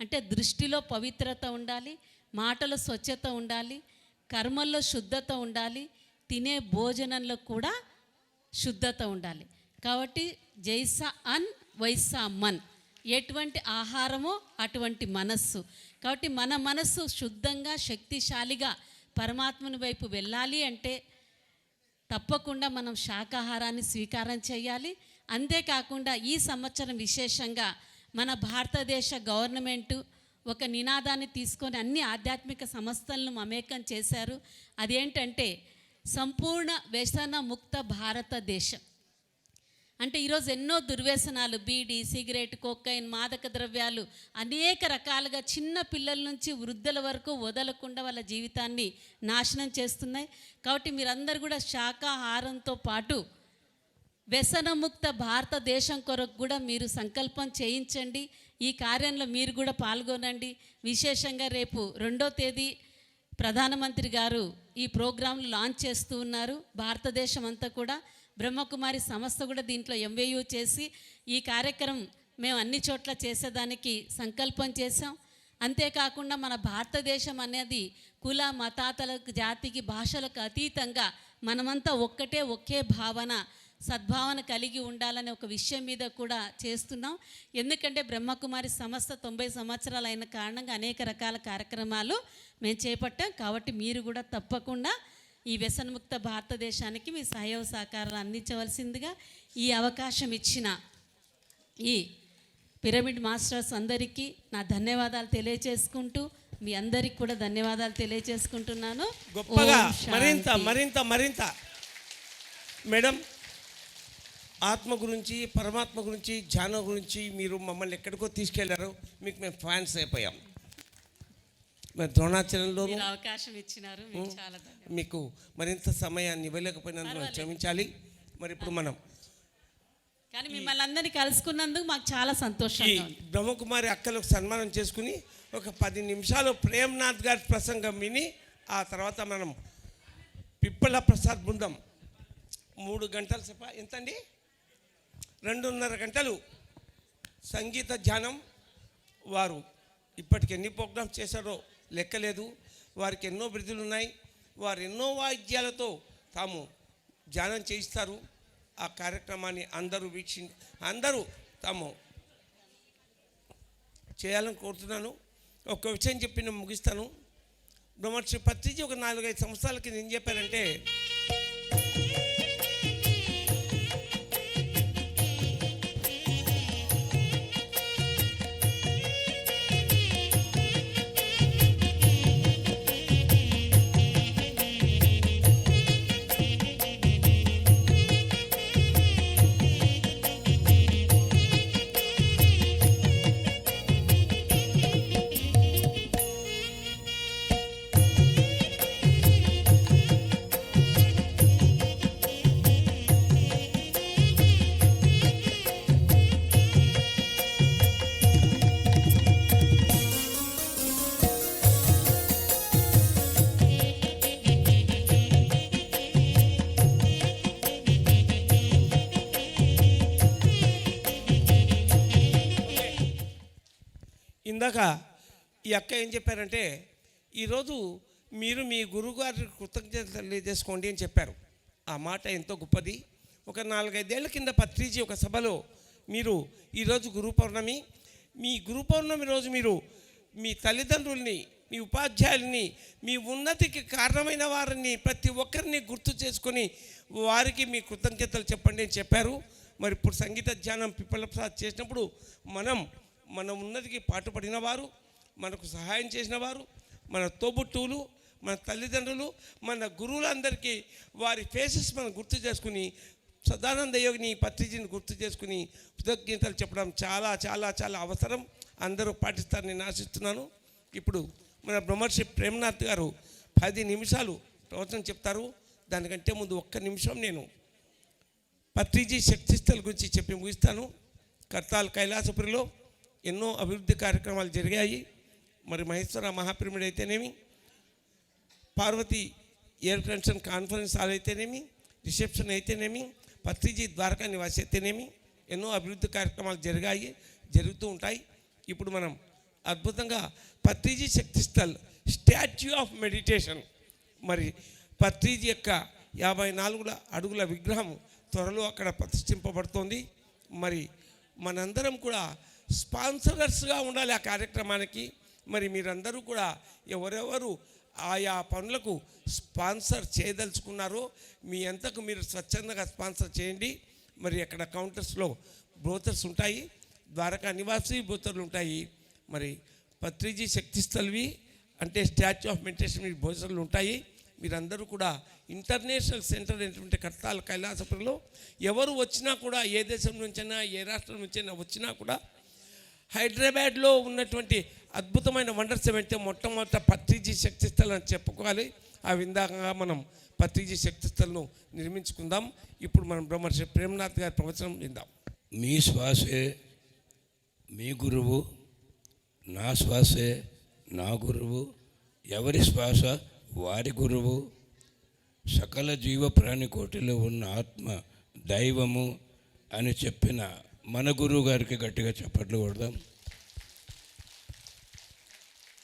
అంటే దృష్టిలో పవిత్రత ఉండాలి, మాటలో స్వచ్ఛత ఉండాలి, కర్మల్లో శుద్ధత ఉండాలి, తినే భోజనంలో కూడా శుద్ధత ఉండాలి. కాబట్టి జైసా అన్ వైసా మన్, ఎటువంటి ఆహారమో అటువంటి మనస్సు. కాబట్టి మన మనస్సు శుద్ధంగా శక్తిశాలిగా పరమాత్మని వైపు వెళ్ళాలి అంటే తప్పకుండా మనం శాకాహారాన్ని స్వీకారం చేయాలి. అంతేకాకుండా ఈ సంవత్సరం విశేషంగా మన భారతదేశ గవర్నమెంటు ఒక నినాదాన్ని తీసుకొని అన్ని ఆధ్యాత్మిక సంస్థలను మమేకం చేశారు. అదేంటంటే సంపూర్ణ వ్యసన ముక్త భారతదేశం. అంటే ఈరోజు ఎన్నో దుర్వ్యసనాలు, బీడీ, సిగరెట్, కొకైన్, మాదక ద్రవ్యాలు అనేక రకాలుగా చిన్న పిల్లల నుంచి వృద్ధుల వరకు వదలకుండా వాళ్ళ జీవితాన్ని నాశనం చేస్తున్నాయి. కాబట్టి మీరందరూ కూడా శాకాహారంతో పాటు వ్యసనముక్త భారతదేశం కొరకు కూడా మీరు సంకల్పం చేయించండి. ఈ కార్యంలో మీరు కూడా పాల్గొనండి. విశేషంగా రేపు 2వ తేదీ ప్రధానమంత్రి గారు ఈ ప్రోగ్రాంలు లాంచ్ చేస్తూ ఉన్నారు. భారతదేశం అంతా కూడా బ్రహ్మకుమారి సంస్థ కూడా దీంట్లో MOU చేసి ఈ కార్యక్రమం మేము అన్ని చోట్ల చేసేదానికి సంకల్పం చేశాం. అంతేకాకుండా మన భారతదేశం అనేది కుల మతాతలకు, జాతికి, భాషలకు అతీతంగా మనమంతా ఒక్కటే, ఒకే భావన, సద్భావన కలిగి ఉండాలనే ఒక విషయం మీద కూడా చేస్తున్నాం. ఎందుకంటే బ్రహ్మకుమారి సంస్థ 90 సంవత్సరాలు అయిన కారణంగా అనేక రకాల కార్యక్రమాలు మేము చేపట్టాం. కాబట్టి మీరు కూడా తప్పకుండా ఈ వ్యసనముక్త భారతదేశానికి మీ సహాయ సహకారాలు అందించవలసిందిగా ఈ అవకాశం ఇచ్చిన ఈ పిరమిడ్ మాస్టర్స్ అందరికీ నా ధన్యవాదాలు తెలియచేసుకుంటూ మీ అందరికీ కూడా ధన్యవాదాలు తెలియచేసుకుంటున్నాను. గొప్పగా ఓం శాంతి. మరింత మరింత మరింత మేడం ఆత్మ గురించి, పరమాత్మ గురించి, ధ్యానం గురించి మీరు మమ్మల్ని ఎక్కడికో తీసుకెళ్లారు. మీకు మేము ఫ్యాన్స్ అయిపోయాం. మరి ద్రోణాచలంలో మీరు అవకాశం ఇచ్చినారు, మీకు చాలా ధన్యవాదాలు. మీకు మరింత సమయాన్ని ఇవ్వలేకపోయినందుకు క్షమించాలి. మరి ఇప్పుడు మనం కానీ మిమ్మల్ని అందరినీ కలుసుకున్నందుకు మాకు చాలా ఈ సంతోషంగా ఉంది. బ్రహ్మకుమారి అక్కలకు సన్మానం చేసుకుని ఒక 10 నిమిషాలు ప్రేమ్నాథ్ గారి ప్రసంగం విని ఆ తర్వాత మనం పిప్పల ప్రసాద్ బృందం 3 గంటల సేప ఎంతండి 2.5 గంటలు సంగీత ధ్యానం. వారు ఇప్పటికి ఎన్ని ప్రోగ్రామ్స్ చేశారో లెక్కలేదు. వారికి ఎన్నో బిరుదులు ఉన్నాయి. వారు ఎన్నో వాయిద్యాలతో తాము ధ్యానం చేయిస్తారు. ఆ కార్యక్రమాన్ని అందరూ తాము చేయాలని కోరుతున్నాను. ఒక విషయం చెప్పి నేను ముగిస్తాను. బ్రహ్మర్షి పత్రిజీ ఒక 4-5 సంవత్సరాల కింద ఏం చెప్పారంటే, ఇందాక ఈ అక్క ఏం చెప్పారంటే ఈరోజు మీరు మీ గురువుగారి కృతజ్ఞతలు తెలియజేసుకోండి అని చెప్పారు. ఆ మాట ఎంతో గొప్పది. ఒక 4-5 ఏళ్ల కింద పత్రిజీ ఒక సభలో మీరు ఈరోజు గురు పౌర్ణమి, మీ గురు పౌర్ణమి రోజు మీరు మీ తల్లిదండ్రుల్ని, మీ ఉపాధ్యాయుల్ని, మీ ఉన్నతికి కారణమైన వారిని ప్రతి ఒక్కరిని గుర్తు చేసుకొని వారికి మీ కృతజ్ఞతలు చెప్పండి అని చెప్పారు. మరి ఇప్పుడు సంగీత ధ్యానం పిప్పల ప్రసాద్ చేసినప్పుడు మన ఉన్నతికి పాటుపడిన వారు, మనకు సహాయం చేసిన వారు, మన తోబుట్టువులు, మన తల్లిదండ్రులు, మన గురువులందరికీ వారి ఫేసెస్ మనం గుర్తు చేసుకుని సదానంద యోగిని పత్రిజీని గుర్తు చేసుకుని కృతజ్ఞతలు చెప్పడం చాలా చాలా చాలా అవసరం. అందరూ పాటిస్తారని నేను ఆశిస్తున్నాను. ఇప్పుడు మన బ్రహ్మర్షి ప్రేమనాథ్ గారు 10 నిమిషాలు ప్రవచనం చెప్తారు. దానికంటే ముందు 1 నిమిషం నేను పత్రిజీ శక్తిస్థల గురించి చెప్పి ముగిస్తాను. కర్తాల్ కైలాసపురిలో ఎన్నో అభివృద్ధి కార్యక్రమాలు జరిగాయి. మరి మహేశ్వర మహాపిరమిడ్ అయితేనేమి, Parvati air condition conference hall అయితేనేమి, రిసెప్షన్ అయితేనేమి, పత్రిజీ ద్వారకా నివాసి అయితేనేమి ఎన్నో అభివృద్ధి కార్యక్రమాలు జరుగుతూ ఉంటాయి. ఇప్పుడు మనం అద్భుతంగా Patriji Shaktisthal statue of meditation, మరి పత్రిజీ యొక్క 54 అడుగుల విగ్రహం త్వరలో అక్కడ ప్రతిష్ఠింపబడుతోంది. మరి మనందరం కూడా స్పాన్సరర్స్గా ఉండాలి ఆ కార్యక్రమానికి. మరి మీరందరూ కూడా ఎవరెవరు ఆయా పనులకు స్పాన్సర్ చేయదలుచుకున్నారో మీ అంతకు మీరు స్వచ్ఛందంగా స్పాన్సర్ చేయండి. మరి అక్కడ కౌంటర్స్లో బ్రోచర్స్ ఉంటాయి, ద్వారకా నివాసి బ్రోచర్లు ఉంటాయి. మరి పత్రిజీ శక్తిస్థల్వి అంటే స్టాచ్యూ ఆఫ్ మెడిటేషన్ బ్రోచర్లు ఉంటాయి. మీరందరూ కూడా ఇంటర్నేషనల్ సెంటర్ అయినటువంటి కర్తాల్ కైలాసపురిలో ఎవరు వచ్చినా కూడా, ఏ దేశం నుంచైనా ఏ రాష్ట్రం నుంచైనా వచ్చినా కూడా హైదరాబాద్లో ఉన్నటువంటి అద్భుతమైన వండర్స్ ఏమంటే మొట్టమొదట పత్రిజీ శక్తిస్థల్ అని చెప్పుకోవాలి. ఆ విధంగా మనం పత్రిజీ శక్తిస్థల్ను నిర్మించుకుందాం. ఇప్పుడు మనం బ్రహ్మర్షి ప్రేమనాథ్ గారి ప్రవచనం విందాం. మీ శ్వాసే మీ గురువు, నా శ్వాసే నా గురువు, ఎవరి శ్వాస వారి గురువు, సకల జీవ ప్రాణికోటిలో ఉన్న ఆత్మ దైవము అని చెప్పిన మన గురువు గారికి గట్టిగా చప్పట్లు కొడదాం.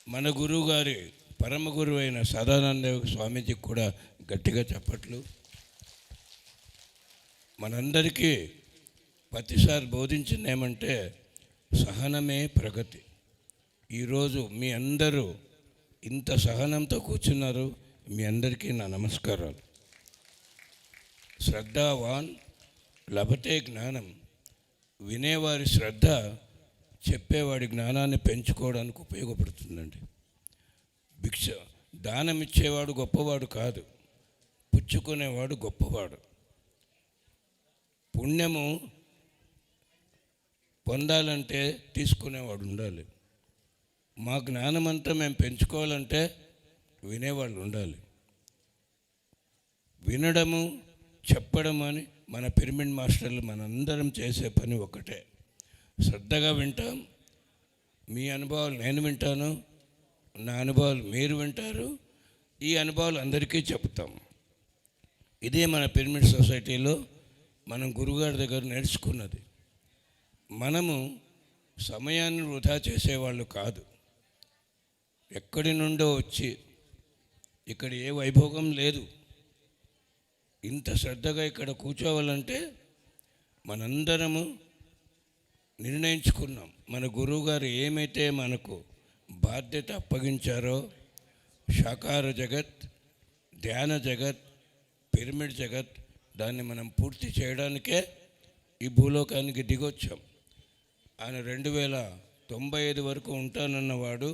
మన గురువు గారి పరమ గురువు అయిన సదానంద స్వామీజీకి కూడా గట్టిగా చప్పట్లు. మనందరికీ ప్రతిసారి బోధించింది ఏమంటే సహనమే ప్రగతి. ఈరోజు మీ అందరూ ఇంత సహనంతో కూర్చున్నారు. మీ అందరికీ నా నమస్కారాలు. శ్రద్ధావాన్ లభతే జ్ఞానం. వినేవారి శ్రద్ధ చెప్పేవాడి జ్ఞానాన్ని పెంచుకోవడానికి ఉపయోగపడుతుందండి. దానం ఇచ్చేవాడు గొప్పవాడు కాదు, పుచ్చుకునేవాడు గొప్పవాడు. పుణ్యము పొందాలంటే తీసుకునేవాడు ఉండాలి. మా జ్ఞానం అంతా మేము పెంచుకోవాలంటే వినేవాళ్ళు ఉండాలి. వినడము చెప్పడం అని మన పిరమిడ్ మాస్టర్లు మనందరం చేసే పని ఒకటే. శ్రద్ధగా వింటాం. మీ అనుభవాలు నేను వింటాను, నా అనుభవాలు మీరు వింటారు. ఈ అనుభవాలు అందరికీ చెప్తాం. ఇదే మన పిరమిడ్ సొసైటీలో మనం గురుగారి దగ్గర నేర్చుకున్నది. మనము సమయాన్ని వృధా చేసేవాళ్ళు కాదు. ఎక్కడి నుండో వచ్చి ఇక్కడ ఏ వైభోగం లేదు, ఇంత శ్రద్ధగా ఇక్కడ కూర్చోవాలంటే మనందరము నిర్ణయించుకున్నాం. మన గురువుగారు ఏమైతే మనకు బాధ్యత అప్పగించారో సాకార జగత్, ధ్యాన జగత్, పిరమిడ్ జగత్, దాన్ని మనం పూర్తి చేయడానికే ఈ భూలోకానికి దిగొచ్చాం. ఆయన 2095 వరకు ఉంటానన్నవాడు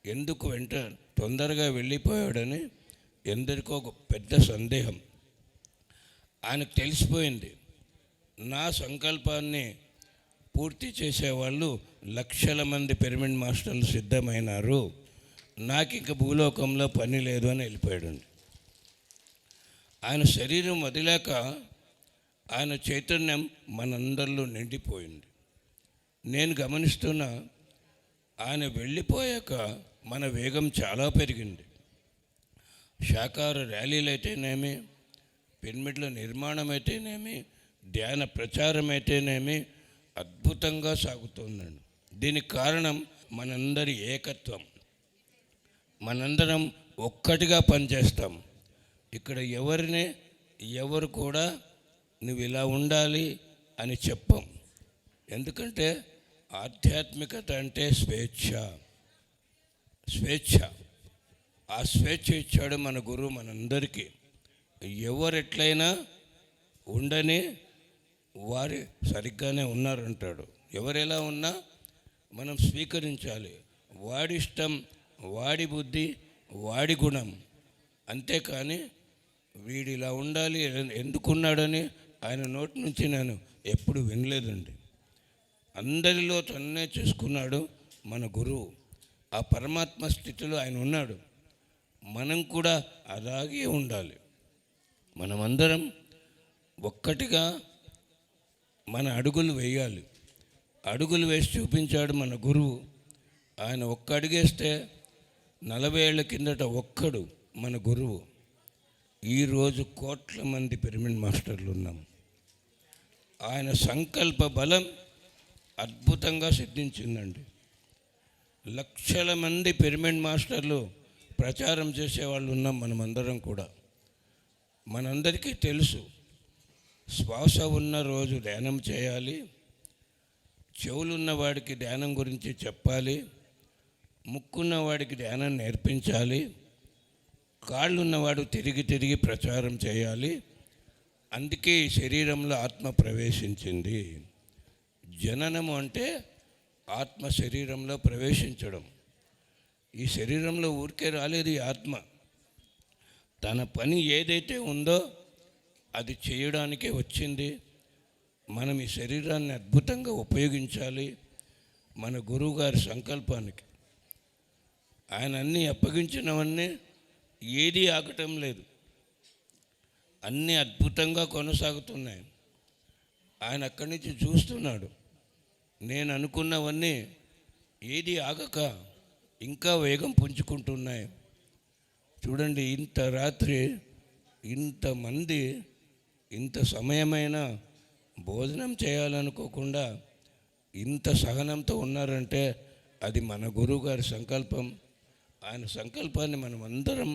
ఎందుకు తొందరగా వెళ్ళిపోయాడని ఎందరికో ఒక పెద్ద సందేహం. ఆయనకు తెలిసిపోయింది, నా సంకల్పాన్ని పూర్తి చేసేవాళ్ళు లక్షల మంది పిరమిడ్ మాస్టర్లు సిద్ధమైనారు, నాకు ఇంక భూలోకంలో పని లేదు అని వెళ్ళిపోయాడండి. ఆయన శరీరం వదిలాక ఆయన చైతన్యం మనందరిలో నిండిపోయింది. నేను గమనిస్తున్న ఆయన వెళ్ళిపోయాక మన వేగం చాలా పెరిగింది. శాకార ర్యాలీలు అయితేనేమి, పిరమిడ్ల నిర్మాణం అయితేనేమి, ధ్యాన ప్రచారం అయితేనేమి అద్భుతంగా సాగుతుందండి. దీనికి కారణం మనందరి ఏకత్వం, మనందరం ఒక్కటిగా పనిచేస్తాం. ఇక్కడ ఎవరు కూడా నువ్వు ఇలా ఉండాలి అని చెప్పం. ఎందుకంటే ఆధ్యాత్మికత అంటే స్వేచ్ఛ. ఆ స్వేచ్ఛ ఇచ్చాడు మన గురువు మనందరికీ. ఎవరెట్లయినా ఉండని, వారు సరిగ్గానే ఉన్నారంటాడు. ఎవరెలా ఉన్నా మనం స్వీకరించాలి. వాడి ఇష్టం, వాడి బుద్ధి, వాడి గుణం. అంతేకాని వీడిలా ఉండాలి ఎందుకున్నాడని ఆయన నోటి నుంచి నేను ఎప్పుడు వినలేదండి. అందరిలో తన్నే చేసుకున్నాడు మన గురువు. ఆ పరమాత్మ స్థితిలో ఆయన ఉన్నాడు. మనం కూడా అలాగే ఉండాలి. మనమందరం ఒక్కటిగా మన అడుగులు వేయాలి. అడుగులు వేసి చూపించాడు మన గురువు. ఆయన ఒక్క అడుగేస్తే 40 ఏళ్ల కిందట ఒక్కడు మన గురువు. ఈరోజు కోట్ల మంది పిరమిడ్ మాస్టర్లు ఉన్నాం. ఆయన సంకల్ప బలం అద్భుతంగా సిద్ధించిందండి. లక్షల మంది పిరమిడ్ మాస్టర్లు ప్రచారం చేసేవాళ్ళు ఉన్నాం మనమందరం కూడా. మనందరికీ తెలుసు, శ్వాస ఉన్న రోజు ధ్యానం చేయాలి, చెవులున్న వాడికి ధ్యానం గురించి చెప్పాలి, ముక్కున్న వాడికి ధ్యానం నేర్పించాలి, కాళ్ళున్నవాడు తిరిగి ప్రచారం చేయాలి. అందుకే ఈ శరీరంలో ఆత్మ ప్రవేశించింది. జననము అంటే ఆత్మ శరీరంలో ప్రవేశించడం. ఈ శరీరంలో ఊరికే రాలేదు ఈ ఆత్మ. తన పని ఏదైతే ఉందో అది చేయడానికే వచ్చింది. మనం ఈ శరీరాన్ని అద్భుతంగా ఉపయోగించాలి మన గురువుగారి సంకల్పానికి. ఆయన అన్నీ అప్పగించినవన్నీ ఏది ఆగటం లేదు, అన్నీ అద్భుతంగా కొనసాగుతున్నాయి. ఆయన అక్కడి నుంచి చూస్తున్నాడు. నేను అనుకున్నవన్నీ ఏది ఆగక ఇంకా వేగం పుంజుకుంటున్నాయి. చూడండి, ఇంత రాత్రి ఇంతమంది ఇంత సమయమైనా భోజనం చేయాలనుకోకుండా ఇంత సహనంతో ఉన్నారంటే అది మన గురువుగారి సంకల్పం. ఆయన సంకల్పాన్ని మనం అందరం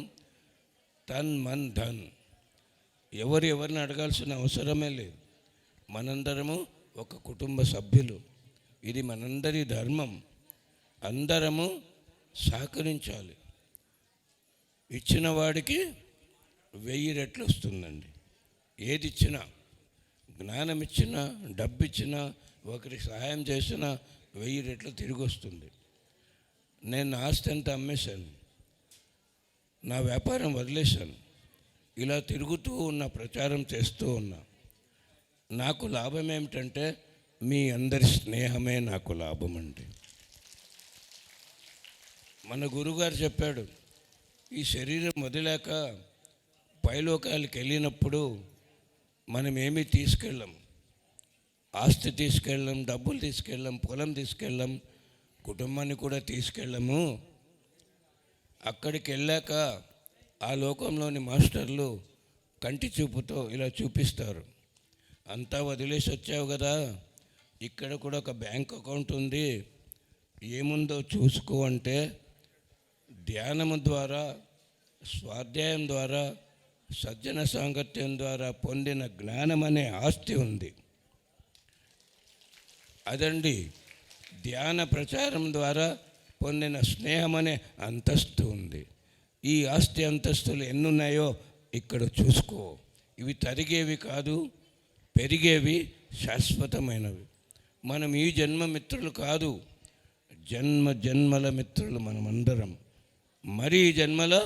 తన్ మన్ ధన్ ఎవరిని అడగాల్సిన అవసరమే లేదు. మనందరము ఒక కుటుంబ సభ్యులు. ఇది మనందరి ధర్మం. అందరము సహకరించాలి. ఇచ్చిన వాడికి 1000 రెట్లు వస్తుందండి. ఏది ఇచ్చినా, జ్ఞానం ఇచ్చినా, డబ్బు ఇచ్చినా, ఒకరికి సహాయం చేసినా 1000 రెట్లు తిరిగి వస్తుంది. నేను నా ఆస్తి అంతా అమ్మేశాను, నా వ్యాపారం వదిలేశాను, ఇలా తిరుగుతూ ఉన్న, ప్రచారం చేస్తూ ఉన్నా. నాకు లాభం ఏమిటంటే మీ అందరి స్నేహమే నాకు లాభం అండి. మన గురుగారు చెప్పాడు, ఈ శరీరం వదిలాక పైలోకాలకు వెళ్ళినప్పుడు మనం ఏమీ తీసుకెళ్ళం. ఆస్తి తీసుకెళ్ళం, డబ్బులు తీసుకెళ్ళం, పొలం తీసుకెళ్ళం, కుటుంబాన్ని కూడా తీసుకెళ్ళము. అక్కడికి వెళ్ళాక ఆ లోకంలోని మాస్టర్లు కంటి చూపుతో ఇలా చూపిస్తారు, అంతా వదిలేసి వచ్చావు కదా, ఇక్కడ కూడా ఒక బ్యాంక్ అకౌంట్ ఉంది, ఏముందో చూసుకో అంటే ధ్యానము ద్వారా, స్వాధ్యాయం ద్వారా, సజ్జన సాంగత్యం ద్వారా పొందిన జ్ఞానం అనే ఆస్తి ఉంది. అదండి ధ్యాన ప్రచారం ద్వారా పొందిన స్నేహం అనే అంతస్తు ఉంది. ఈ ఆస్తి అంతస్తులు ఎన్నున్నాయో ఇక్కడ చూసుకో. ఇవి తరిగేవి కాదు, పెరిగేవి, శాశ్వతమైనవి. మనం ఈ జన్మ మిత్రులు కాదు, జన్మల మిత్రులు మనమందరం. మరి ఈ జన్మలో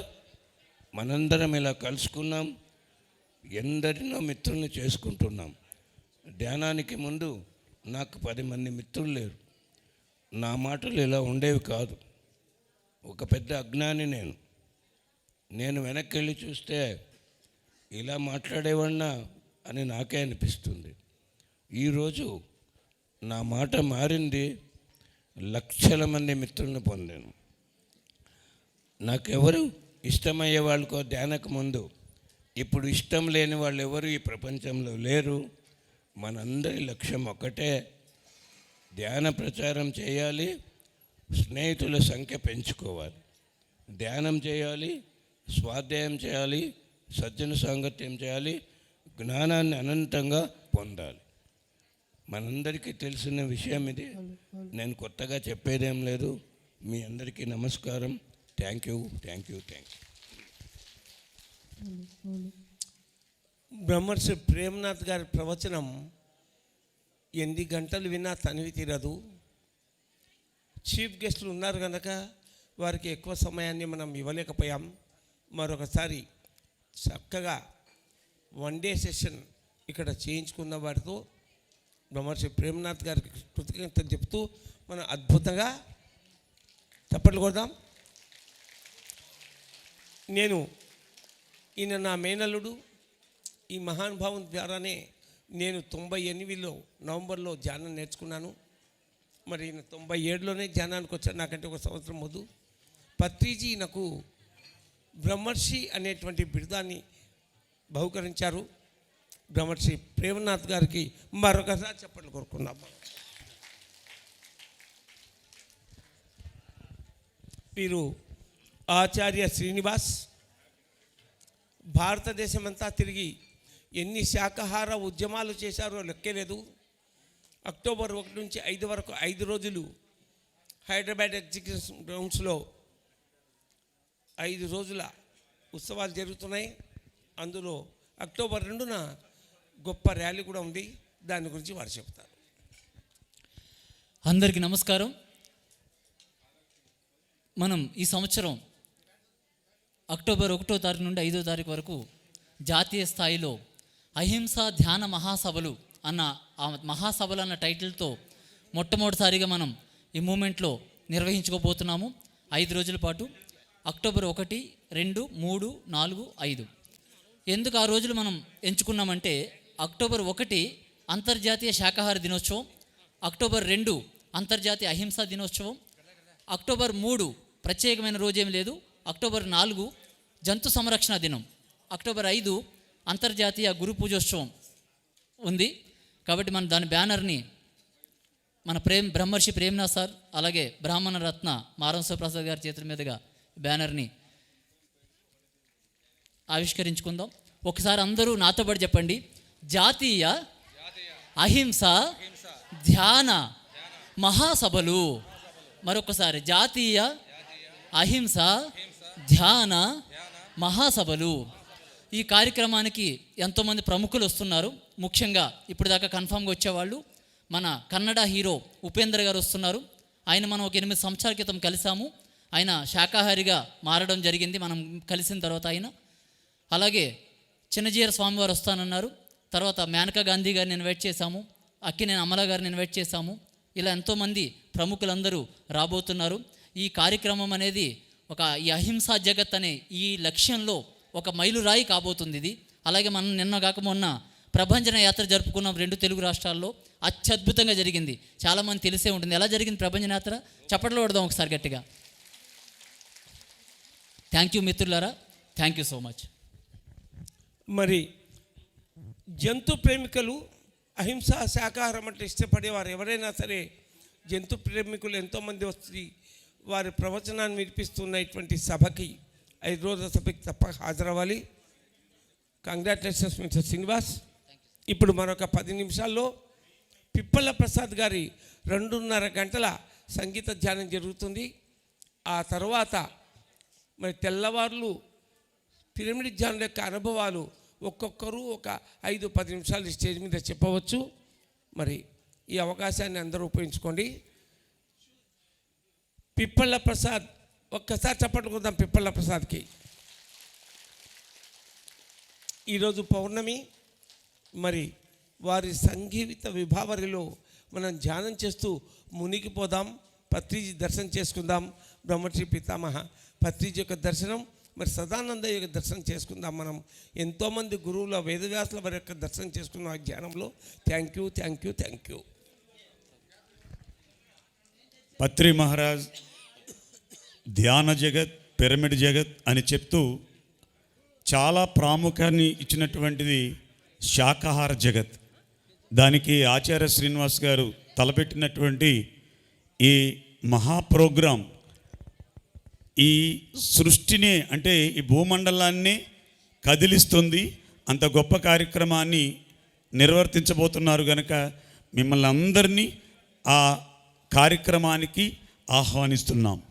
మనందరం ఇలా కలుసుకున్నాం, ఎందరినో మిత్రుల్ని చేసుకుంటున్నాం. ధ్యానానికి ముందు నాకు 10 మంది మిత్రులు లేరు. నా మాటలు ఇలా ఉండేవి కాదు. ఒక పెద్ద అజ్ఞాని నేను వెనక్కి వెళ్ళి చూస్తే ఇలా మాట్లాడేవాడినా అని నాకే అనిపిస్తుంది. ఈరోజు నా మాట మారింది. లక్షల మంది మిత్రులను పొందాను. నాకెవరు ఇష్టమయ్యే వాళ్ళకో ధ్యానకు ముందు, ఇప్పుడు ఇష్టం లేని వాళ్ళు ఎవరు ఈ ప్రపంచంలో లేరు. మనందరి లక్ష్యం ఒకటే, ధ్యాన ప్రచారం చేయాలి, స్నేహితుల సంఖ్య పెంచుకోవాలి, ధ్యానం చేయాలి, స్వాధ్యాయం చేయాలి, సజ్జన సాంగత్యం చేయాలి, జ్ఞానాన్ని అనంతంగా పొందాలి. మనందరికీ తెలిసిన విషయం ఇది, నేను కొత్తగా చెప్పేదేం లేదు. మీ అందరికీ నమస్కారం. Thank you. బ్రహ్మర్షి ప్రేమనాథ్ గారి ప్రవచనం ఎన్ని గంటలు విన్నా తనివి తీరదు. చీఫ్ గెస్టులు ఉన్నారు కనుక వారికి ఎక్కువ సమయాన్ని మనం ఇవ్వలేకపోయాం. మరొకసారి చక్కగా 1 డే సెషన్ ఇక్కడ చేయించుకున్న వారితో బ్రహ్మర్షి ప్రేమనాథ్ గారికి కృతజ్ఞతలు చెప్తూ మనం అద్భుతంగా చప్పట్లు కొడదాం. ఈయన నా మేనల్లుడు. ఈ మహానుభావం ద్వారానే నేను 98లో నవంబర్లో ధ్యానం నేర్చుకున్నాను. మరి ఈయన 97లోనే ధ్యానానికి వచ్చాడు, నాకంటే 1 సంవత్సరం ముందు. పత్రిజీ నాకు బ్రహ్మర్షి అనేటువంటి బిరుదాన్ని బహుకరించారు. బ్రహ్మర్షి ప్రేమనాథ్ గారికి మరొకసారి చప్పట్లు కోరుకున్నాం. వీరు ఆచార్య శ్రీనివాస్. భారతదేశమంతా తిరిగి ఎన్ని శాకాహార ఉద్యమాలు చేశారో లెక్కలేదు. అక్టోబర్ 1 నుంచి 5 వరకు 5 రోజులు హైదరాబాద్ ఎగ్జిక్యూషన్ గ్రౌండ్స్లో 5 రోజుల ఉత్సవాలు జరుగుతున్నాయి. అందులో అక్టోబర్ 2న గొప్ప ర్యాలీ కూడా ఉంది. దాని గురించి వారు చెప్తారు. అందరికీ నమస్కారం. మనం ఈ సంవత్సరం అక్టోబర్ 1వ తారీఖు నుండి 5వ తారీఖు వరకు జాతీయ స్థాయిలో అహింసా ధ్యాన మహాసభలు అన్న ఆ మహాసభలు అన్న టైటిల్తో మొట్టమొదటిసారిగా మనం ఈ మూమెంట్లో నిర్వహించుకోబోతున్నాము. 5 రోజుల పాటు అక్టోబర్ 1, 2, 3, 4, 5. ఎందుకు ఆ రోజులు మనం ఎంచుకున్నామంటే అక్టోబర్ 1 అంతర్జాతీయ శాకాహార దినోత్సవం, అక్టోబర్ 2 అంతర్జాతీయ అహింసా దినోత్సవం, అక్టోబర్ 3 ప్రత్యేకమైన రోజేం లేదు, అక్టోబర్ 4 జంతు సంరక్షణ దినం, అక్టోబర్ 5 అంతర్జాతీయ గురు పూజోత్సవం ఉంది. కాబట్టి మనం దాని బ్యానర్ని మన బ్రహ్మర్షి ప్రేమనాథ్ సార్ అలాగే బ్రాహ్మణ రత్న మారంశ ప్రసాద్ గారి చేతుల మీదుగా బ్యానర్ని ఆవిష్కరించుకుందాం. ఒకసారి అందరూ నాతో పాటు చెప్పండి. జాతీయ అహింస ధ్యాన మహాసభలు. మరొకసారి జాతీయ అహింస ధ్యాన మహాసభలు. ఈ కార్యక్రమానికి ఎంతోమంది ప్రముఖులు వస్తున్నారు. ముఖ్యంగా ఇప్పుడు దాకా కన్ఫామ్గా వచ్చేవాళ్ళు మన కన్నడ హీరో ఉపేంద్ర గారు వస్తున్నారు. ఆయన మనం ఒక 8 సంవత్సరాల క్రితం కలిసాము. ఆయన శాకాహారిగా మారడం జరిగింది మనం కలిసిన తర్వాత ఆయన. అలాగే చిన్నజీర స్వామివారు వస్తానన్నారు. తర్వాత మేనకా గాంధీ గారిని ఇన్వైట్ చేశాము, అక్కినేని అమల గారిని ఇన్వైట్ చేశాము. ఇలా ఎంతోమంది ప్రముఖులందరూ రాబోతున్నారు. ఈ కార్యక్రమం అనేది ఈ అహింసా జగత్ అనే ఈ లక్ష్యంలో ఒక మైలురాయి కాబోతుంది ఇది. అలాగే మనం నిన్న కాక మొన్న ప్రభంజన యాత్ర జరుపుకున్నాం 2 తెలుగు రాష్ట్రాల్లో. అత్యద్భుతంగా జరిగింది. చాలామంది తెలిసే ఉంటుంది ఎలా జరిగింది ప్రభంజన యాత్ర. చప్పట్లు కొడదాం ఒకసారి గట్టిగా. థ్యాంక్ యూ మిత్రులారా, థ్యాంక్ యూ సో మచ్. మరి జంతు ప్రేమికులు అహింసా శాకాహారం అంటే ఇష్టపడేవారు ఎవరైనా సరే, జంతు ప్రేమికులు ఎంతోమంది వస్తుంది వారి ప్రవచనాన్ని వినిపిస్తున్న ఇటువంటి సభకి 5 రోజుల సభకి తప్ప హాజరవ్వాలి. Congratulations mister Srinivas. ఇప్పుడు మరొక 10 నిమిషాల్లో పిప్పల ప్రసాద్ గారి 2.5 గంటల సంగీత ధ్యానం జరుగుతుంది. ఆ తర్వాత మరి తెల్లవార్లు పిరమిడ్ ధ్యానం యొక్క అనుభవాలు ఒక్కొక్కరు ఒక 5-10 నిమిషాలు స్టేజ్ మీద చెప్పవచ్చు. మరి ఈ అవకాశాన్ని అందరూ ఉపయోగించుకోండి. పిప్పళ్ళ ప్రసాద్ ఒక్కసారి చప్పట్టుకుందాం పిప్పళ్ళ ప్రసాద్కి. ఈరోజు పౌర్ణమి. మరి వారి సంగీత విభావరిలో మనం ధ్యానం చేస్తూ మునిగిపోదాం. పత్రిజీ దర్శనం చేసుకుందాం. బ్రహ్మశ్రీ పితామహ పత్రిజీ యొక్క దర్శనం, మరి సదానంద యొక్క దర్శనం చేసుకుందాం. మనం ఎంతోమంది గురువుల వేదవ్యాసుల వారి యొక్క దర్శనం చేసుకున్నాం ఆ ధ్యానంలో. Thank you. పత్రి మహారాజ్ ధ్యాన జగత్, పిరమిడ్ జగత్ అని చెప్తూ చాలా ప్రాముఖ్యాన్ని ఇచ్చినటువంటిది శాకాహార జగత్. దానికి ఆచార్య శ్రీనివాస్ గారు తలపెట్టినటువంటి ఈ మహా ప్రోగ్రాం ఈ సృష్టిని అంటే ఈ భూమండలాన్ని కదిలిస్తుంది. అంత గొప్ప కార్యక్రమాన్ని నిర్వర్తించబోతున్నారు కనుక మిమ్మల్ని అందరినీ ఆ కార్యక్రమానికి ఆహ్వానిస్తున్నాం.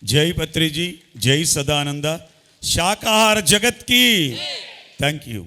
జై పత్రిజీ, జై సదానంద, శాకాహార జగత్కి. Thank you.